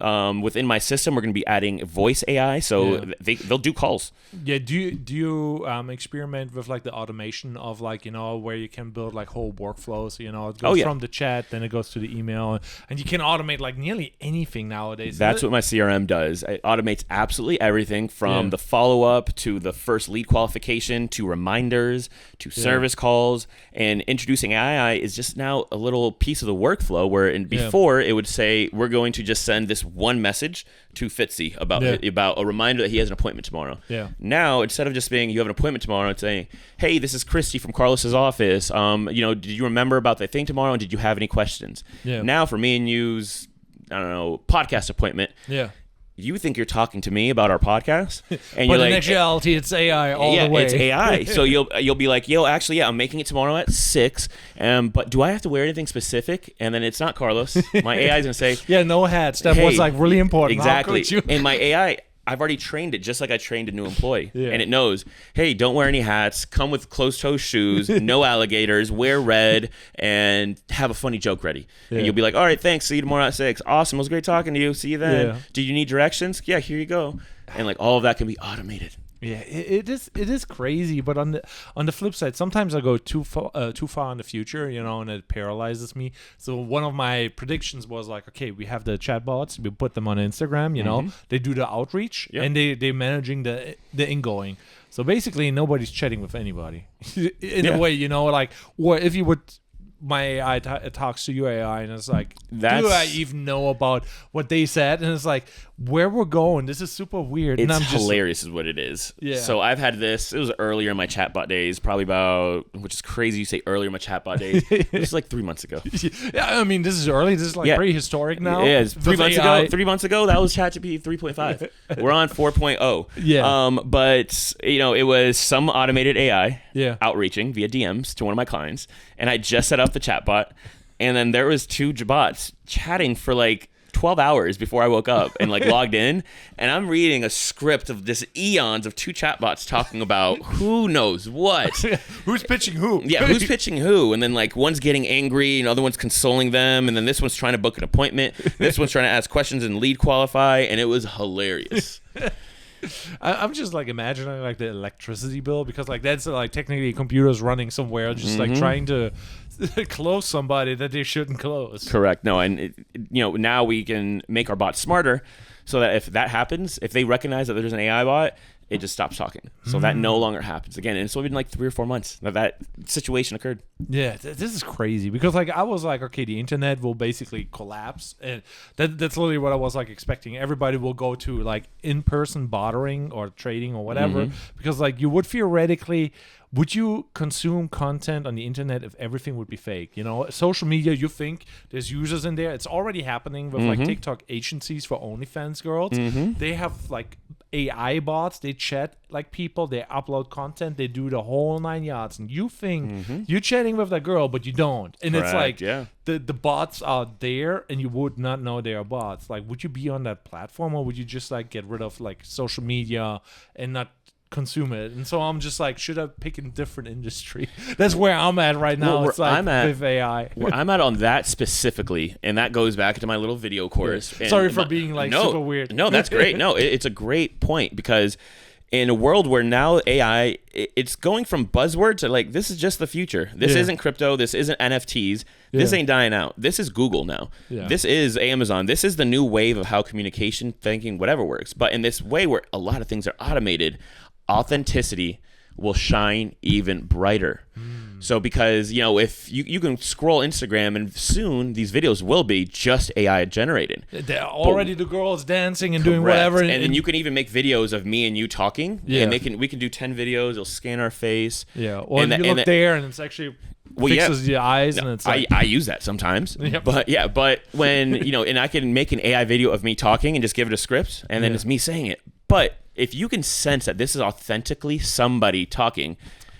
within my system, we're going to be adding voice AI, so they'll do calls. Yeah. Do you experiment with like the automation of like where you can build like whole workflows? It goes from the chat, then it goes to the email, and you can automate like nearly anything nowadays. That's what my CRM does. It automates absolutely everything from the follow up to the first lead qualification to reminders to service calls. And introducing AI is just now a little piece of the workflow where before it would say we're going to just send this one message to Fitzy about a reminder that he has an appointment tomorrow. Yeah. Now, instead of just being you have an appointment tomorrow, it's saying, hey, this is Christy from Carlos's office. Did you remember about the thing tomorrow, and did you have any questions? Yeah. Now, for me and you's, podcast appointment. Yeah. You think you're talking to me about our podcast, and you're like, in actuality, it's AI all the way. Yeah, it's AI. So you'll be like, yo, actually, I'm making it tomorrow at 6. But do I have to wear anything specific? And then it's not Carlos. My AI is gonna say, no hats. That was like really important. Exactly. And my AI, I've already trained it just like I trained a new employee. And it knows, hey, don't wear any hats, come with closed-toe shoes, no alligators, wear red, and have a funny joke ready. And you'll be like, all right, thanks, see you tomorrow at 6. Awesome, it was great talking to you, see you then. Do you need directions? Yeah, here you go. And like all of that can be automated. Yeah, it is crazy, but on the flip side, sometimes I go too far in the future, and it paralyzes me. So one of my predictions was like, okay, we have the chatbots, we put them on Instagram, they do the outreach, and they're managing the ingoing. So basically, nobody's chatting with anybody in a way, like, or if you would. My AI talks to your AI, and it's like, do I even know about what they said? And it's like, where we're going, this is super weird. It's hilarious is what it is. Yeah. So I've had this, it was earlier in my chatbot days, probably about, which is crazy you say earlier in my chatbot days. This is like 3 months ago. Yeah, I mean, this is early. This is like prehistoric now. Yeah, it's 3 months ago. 3 months ago, that was ChatGPT 3.5. We're on 4.0. Yeah. But, it was some automated AI outreaching via DMs to one of my clients. And I just set up the chatbot, and then there was 2 bots chatting for like 12 hours before I woke up and like logged in, and I'm reading a script of this eons of 2 chatbots talking about who knows what. Who's pitching who? Yeah, who's pitching who? And then like one's getting angry and other one's consoling them, and then this one's trying to book an appointment. This one's trying to ask questions and lead qualify, and it was hilarious. I'm just like imagining like the electricity bill, because like that's like technically computers running somewhere just like trying to close somebody that they shouldn't close. Correct. No, and now we can make our bots smarter so that if that happens, if they recognize that there's an AI bot, it just stops talking. So that no longer happens again. And it's only been like 3 or 4 months that situation occurred. Yeah, this is crazy, because like I was like, okay, the internet will basically collapse, and that's literally what I was like expecting. Everybody will go to like in-person bartering or trading or whatever, because like you would theoretically. Would you consume content on the internet if everything would be fake? Social media, you think there's users in there. It's already happening with like TikTok agencies for OnlyFans girls. They have like AI bots. They chat like people. They upload content. They do the whole 9 yards. And you think you're chatting with that girl, but you don't. And it's like the bots are there, and you would not know they are bots. Like, would you be on that platform, or would you just like get rid of like social media and not consume it? And so I'm just like, should I pick a different industry? That's where I'm at right now. It's like with AI. Where I'm at on that specifically, and that goes back to my little video course. Sorry for being like super weird. No, that's great. No, it's a great point, because in a world where now AI, it's going from buzzword to like, this is just the future. This isn't crypto. This isn't NFTs. This ain't dying out. This is Google now. This is Amazon. This is the new wave of how communication, thinking, whatever works. But in this way where a lot of things are automated, authenticity will shine even brighter. So because, if you can scroll Instagram and soon these videos will be just AI generated. They're already the girls dancing and doing whatever. And then you can even make videos of me and you talking. Yeah. And we can do 10 videos. It'll scan our face. Yeah. Or you look there and it's actually fixes your eyes. And it's like, I use that sometimes. Yep. But when, and I can make an AI video of me talking and just give it a script and then it's me saying it. But if you can sense that this is authentically somebody talking,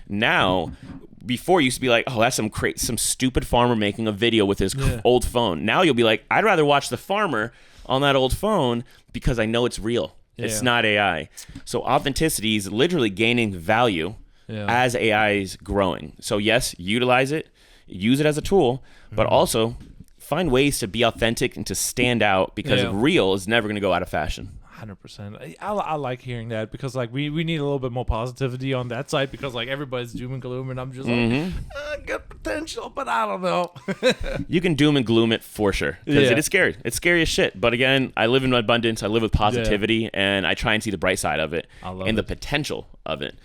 now, before you used to be like, oh, that's some stupid farmer making a video with his old phone. Now you'll be like, I'd rather watch the farmer on that old phone because I know it's real. Yeah. It's not AI. So authenticity is literally gaining value as AI is growing. So yes, utilize it, use it as a tool, but also find ways to be authentic and to stand out because real is never going to go out of fashion. 100%. I like hearing that because like we need a little bit more positivity on that side because like everybody's doom and gloom and I'm just like good potential, but I don't know. You can doom and gloom it for sure because it is scary. It's scary as shit. But again, I live in abundance. I live with positivity and I try and see the bright side of it and the potential of it.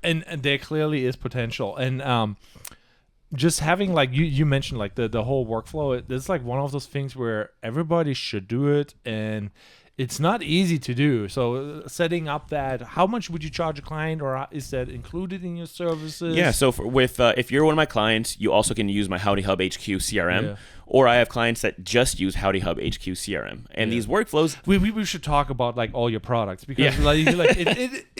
And there clearly is potential. And just having like you mentioned like the whole workflow. It's like one of those things where everybody should do it and it's not easy to do. So setting up that, how much would you charge a client, or is that included in your services? Yeah. So if you're one of my clients, you also can use my Howdy Hub HQ CRM, or I have clients that just use Howdy Hub HQ CRM. And these workflows, we should talk about like all your products because like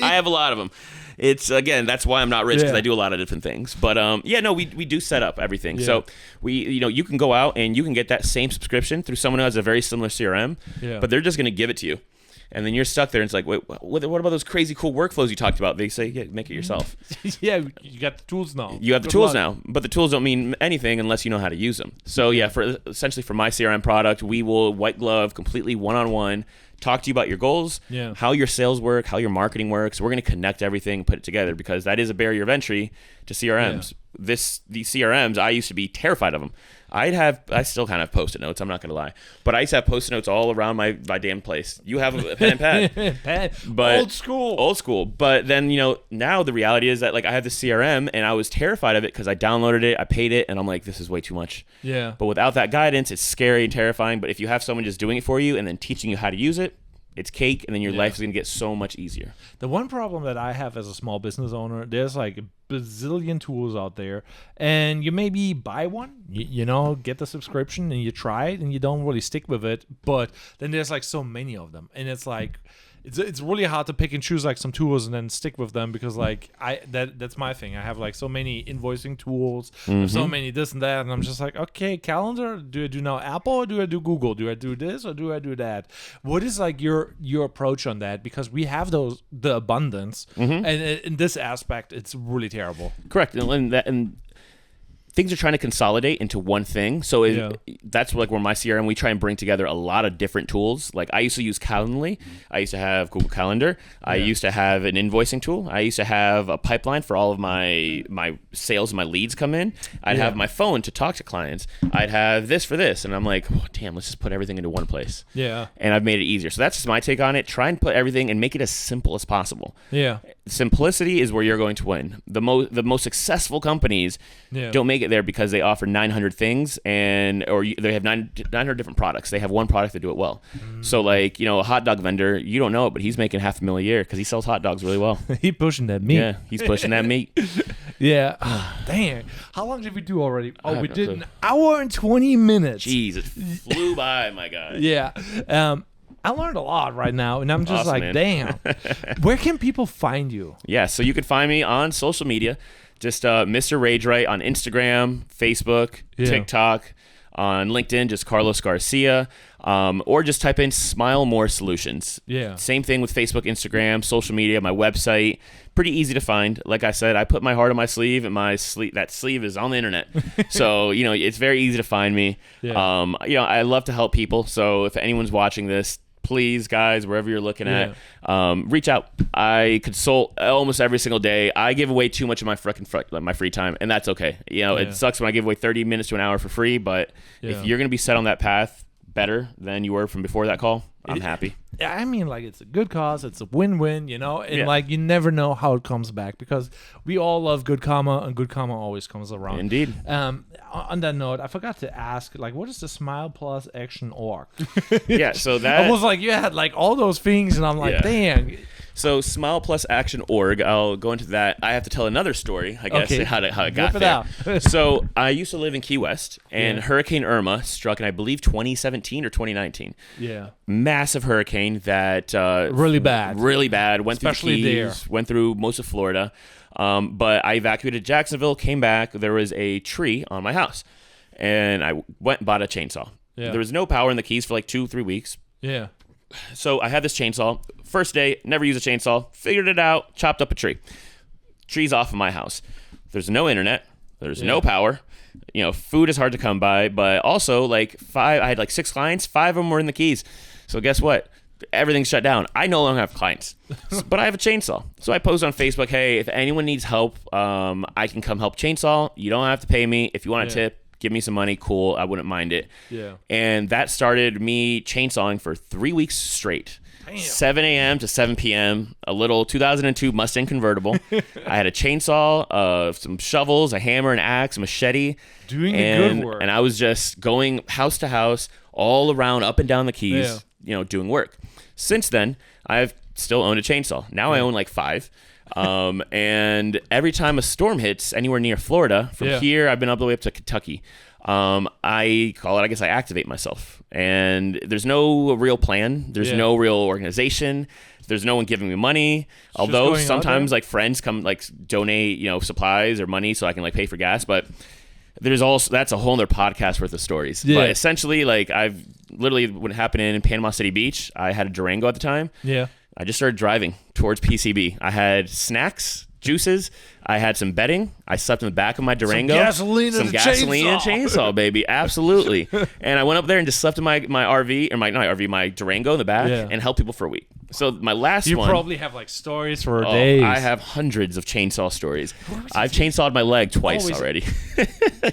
I have a lot of them. It's again, that's why I'm not rich because I do a lot of different things. But we do set up everything. So you can go out and you can get that same subscription through someone who has a very similar CRM, but they're just going to give it to you. And then you're stuck there and it's like, wait, what about those crazy cool workflows you talked about? They say, make it yourself. You got the tools now. You have the tools now, but the tools don't mean anything unless you know how to use them. So essentially for my CRM product, we will white glove, completely one-on-one, talk to you about your goals, how your sales work, how your marketing works. We're going to connect everything, put it together because that is a barrier of entry to CRMs. These CRMs, I used to be terrified of them. I still kind of have Post-it notes, I'm not going to lie. But I used to have Post-it notes all around my damn place. You have a pen and pad. But Old school. But then, now the reality is that like I have the CRM and I was terrified of it because I downloaded it, I paid it, and I'm like, this is way too much. Yeah. But without that guidance, it's scary and terrifying. But if you have someone just doing it for you and then teaching you how to use it, it's cake, and then your life is going to get so much easier. The one problem that I have as a small business owner, there's like a bazillion tools out there, and you maybe buy one, get the subscription, and you try it, and you don't really stick with it, but then there's like so many of them, and it's like, it's really hard to pick and choose like some tools and then stick with them because like that's my thing. I have like so many invoicing tools, so many this and that, and I'm just like, okay, calendar. Do I do now Apple or do I do Google? Do I do this or do I do that? What is like your approach on that? Because we have the abundance, and in this aspect, it's really terrible. Correct, and things are trying to consolidate into one thing. So that's like where my CRM, we try and bring together a lot of different tools. Like I used to use Calendly. I used to have Google Calendar. I used to have an invoicing tool. I used to have a pipeline for all of my sales, my leads come in. I'd have my phone to talk to clients. I'd have this for this. And I'm like, oh, damn, let's just put everything into one place. Yeah. And I've made it easier. So that's just my take on it. Try and put everything and make it as simple as possible. Yeah. Simplicity is where you're going to win. The most successful companies don't make it there because they offer 900 things or they have 900 different products. They have one product that do it well. So like, a hot dog vendor, you don't know it, but he's making $500,000 a year because he sells hot dogs really well. He's pushing that meat. Yeah, he's pushing that meat. Yeah. Dang. How long did we do already? Oh, we did an hour and 20 minutes. Jeez, it flew by, my guy. Yeah. I learned a lot right now, and I'm just awesome, like, man. Damn. Where can people find you? Yeah, so you can find me on social media. Just Mr. Ragerite on Instagram, Facebook, TikTok, on LinkedIn, just Carlos Garcia, or just type in Smile More Solutions. Yeah. Same thing with Facebook, Instagram, social media, my website. Pretty easy to find. Like I said, I put my heart on my sleeve, and that sleeve is on the internet. So, it's very easy to find me. Yeah. I love to help people. So if anyone's watching this, please, guys, wherever you're looking at, reach out. I consult almost every single day. I give away too much of my free time, and that's okay. It sucks when I give away 30 minutes to an hour for free, but if you're going to be set on that path better than you were from before that call, I'm happy. I mean, like, it's a good cause. It's a win-win, and like, you never know how it comes back, because we all love good karma, and good karma always comes around. Indeed. On that note, I forgot to ask, like, what is the Smile Plus Action org? Yeah, so that I was like, you had like all those things, and I'm like, dang. So Smile Plus Action org, I'll go into that. I have to tell another story, I guess, how it got there. So I used to live in Key West, and Hurricane Irma struck in, I believe, 2017 or 2019. Yeah. Massive hurricane that really bad. Went especially through the Keys, went through most of Florida. But I evacuated Jacksonville, came back. There was a tree on my house, and I went and bought a chainsaw. Yeah. There was no power in the Keys for like 2-3 weeks. Yeah. So I had this chainsaw. First day, never used a chainsaw. Figured it out, chopped up a tree. Tree's off of my house. There's no internet. There's no power. Food is hard to come by. But also, I had like 6 clients. 5 of them were in the Keys. So guess what? Everything's shut down. I no longer have clients, but I have a chainsaw. So I post on Facebook, hey, if anyone needs help, I can come help chainsaw. You don't have to pay me. If you want a tip, give me some money. Cool. I wouldn't mind it. Yeah. And that started me chainsawing for 3 weeks straight. Damn. 7 a.m. to 7 p.m. A little 2002 Mustang convertible. I had a chainsaw, some shovels, a hammer, an axe, a machete. Doing the good work. And I was just going house to house, all around, up and down the Keys, doing work. Since then, I've still owned a chainsaw. Now I own like 5. And every time a storm hits anywhere near Florida, from here, I've been all the way up to Kentucky. I activate myself. And there's no real plan. There's no real organization. There's no one giving me money. Although sometimes like friends come like donate, supplies or money so I can like pay for gas. But there's also, that's a whole other podcast worth of stories. Yeah. But essentially, like, I've literally, what happened in Panama City Beach, I had a Durango at the time. Yeah. I just started driving towards PCB. I had snacks, juices. I had some bedding. I slept in the back of my Durango. Some gasoline and chainsaw, baby. Absolutely. And I went up there and just slept in my RV, or my Durango in the back, and helped people for a week. So my last one. You probably have like stories for days. I have hundreds of chainsaw stories. I've chainsawed my leg twice already.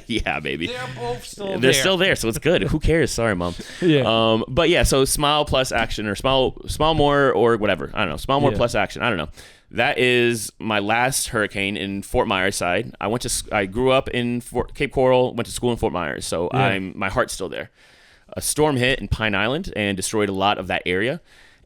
Yeah, baby. They're both still there. They're still there, so it's good. Who cares? Sorry, Mom. Yeah. But yeah, so Smile Plus Action, or Smile More, or whatever. I don't know. Smile More Plus Action. I don't know. That is my last hurricane in Fort Myers side. I grew up in Cape Coral, went to school in Fort Myers, so my heart's still there. A storm hit in Pine Island and destroyed a lot of that area,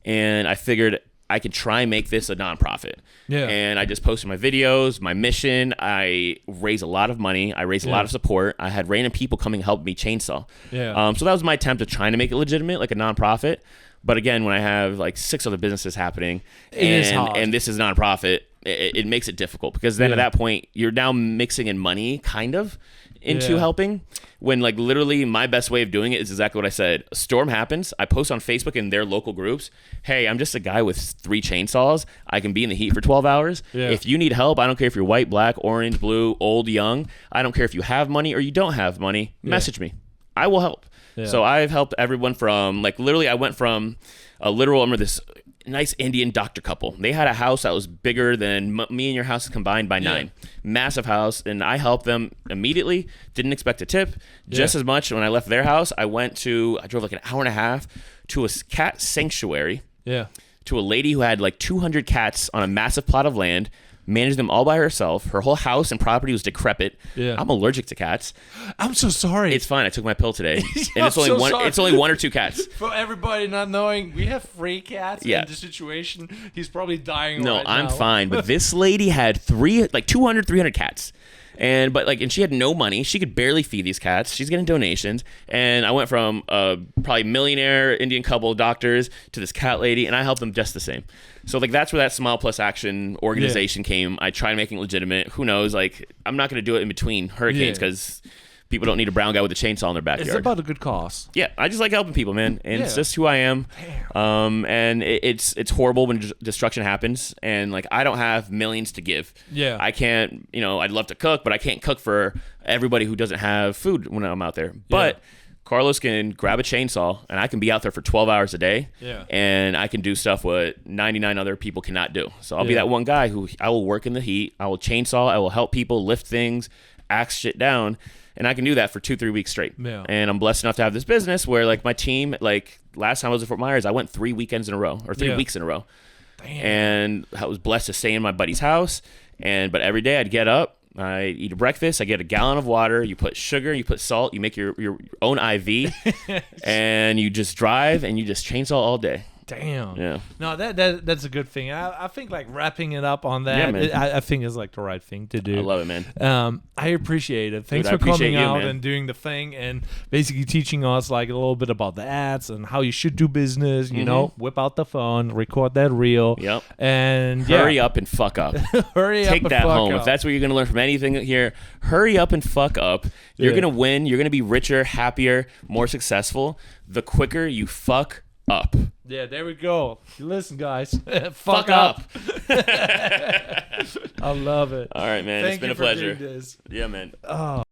and I figured I could try and make this a nonprofit. Yeah. And I just posted my videos, my mission. I raised a lot of money. I raised a lot of support. I had random people coming help me chainsaw. Yeah. So that was my attempt of trying to make it legitimate, like a nonprofit. But again, when I have like 6 other businesses happening, and this is nonprofit, it makes it difficult, because then at that point you're now mixing in money kind of into helping, when like literally my best way of doing it is exactly what I said. A storm happens, I post on Facebook in their local groups, hey, I'm just a guy with 3 chainsaws. I can be in the heat for 12 hours. Yeah. If you need help, I don't care if you're white, black, orange, blue, old, young. I don't care if you have money or you don't have money. Message me. I will help. Yeah. So I've helped everyone from, like, literally I went from I remember this nice Indian doctor couple. They had a house that was bigger than me and your house combined by 9. Massive house. And I helped them immediately. Didn't expect a tip. Just as much when I left their house, I drove like an hour and a half to a cat sanctuary. Yeah. To a lady who had like 200 cats on a massive plot of land. Managed them all by herself. Her whole house and property was decrepit. Yeah. I'm allergic to cats. I'm so sorry. It's fine. I took my pill today. And it's only one. It's only 1 or 2 cats. For everybody not knowing, we have 3 cats in the situation. He's probably dying right now. No, I'm fine. But this lady had 200, 300 cats. And she had no money. She could barely feed these cats. She's getting donations. And I went from probably millionaire Indian couple doctors to this cat lady, and I helped them just the same. So that's where that Smile Plus Action organization came. I tried making it legitimate. Who knows? I'm not going to do it in between hurricanes, because people don't need a brown guy with a chainsaw in their backyard. It's about a good cause. Yeah, I just like helping people, man, and it's just who I am. And it's horrible when destruction happens, and I don't have millions to give. Yeah, I can't. I'd love to cook, but I can't cook for everybody who doesn't have food when I'm out there. But Carlos can grab a chainsaw and I can be out there for 12 hours a day. Yeah. And I can do stuff what 99 other people cannot do. So I'll be that one guy who I will work in the heat. I will chainsaw. I will help people lift things, axe shit down. And I can do that for 2-3 weeks straight. Yeah. And I'm blessed enough to have this business where like my team, like last time I was at Fort Myers, I went 3 weekends in a row or 3 weeks in a row. Damn. And I was blessed to stay in my buddy's house. But every day I'd get up, I eat a breakfast, I get a gallon of water, you put sugar, you put salt, you make your own IV, and you just drive and you just chainsaw all day. Damn. Yeah. No, that's a good thing. I think like wrapping it up on that, I think is like the right thing to do. I love it, man. I appreciate it. Thanks Dude, for coming you, out man. and doing the thing and basically teaching us like a little bit about the ads and how you should do business. You know, whip out the phone, record that reel. Yep. And hurry up and fuck up. Hurry up. Take and that fuck home. up. If that's what you're gonna learn from anything here, hurry up and fuck up. You're gonna win. You're gonna be richer, happier, more successful. The quicker you fuck up. Yeah, there we go. Listen, guys. Fuck up. I love it. All right, man. Thank It's been you a pleasure. for doing this. Yeah, man. Oh.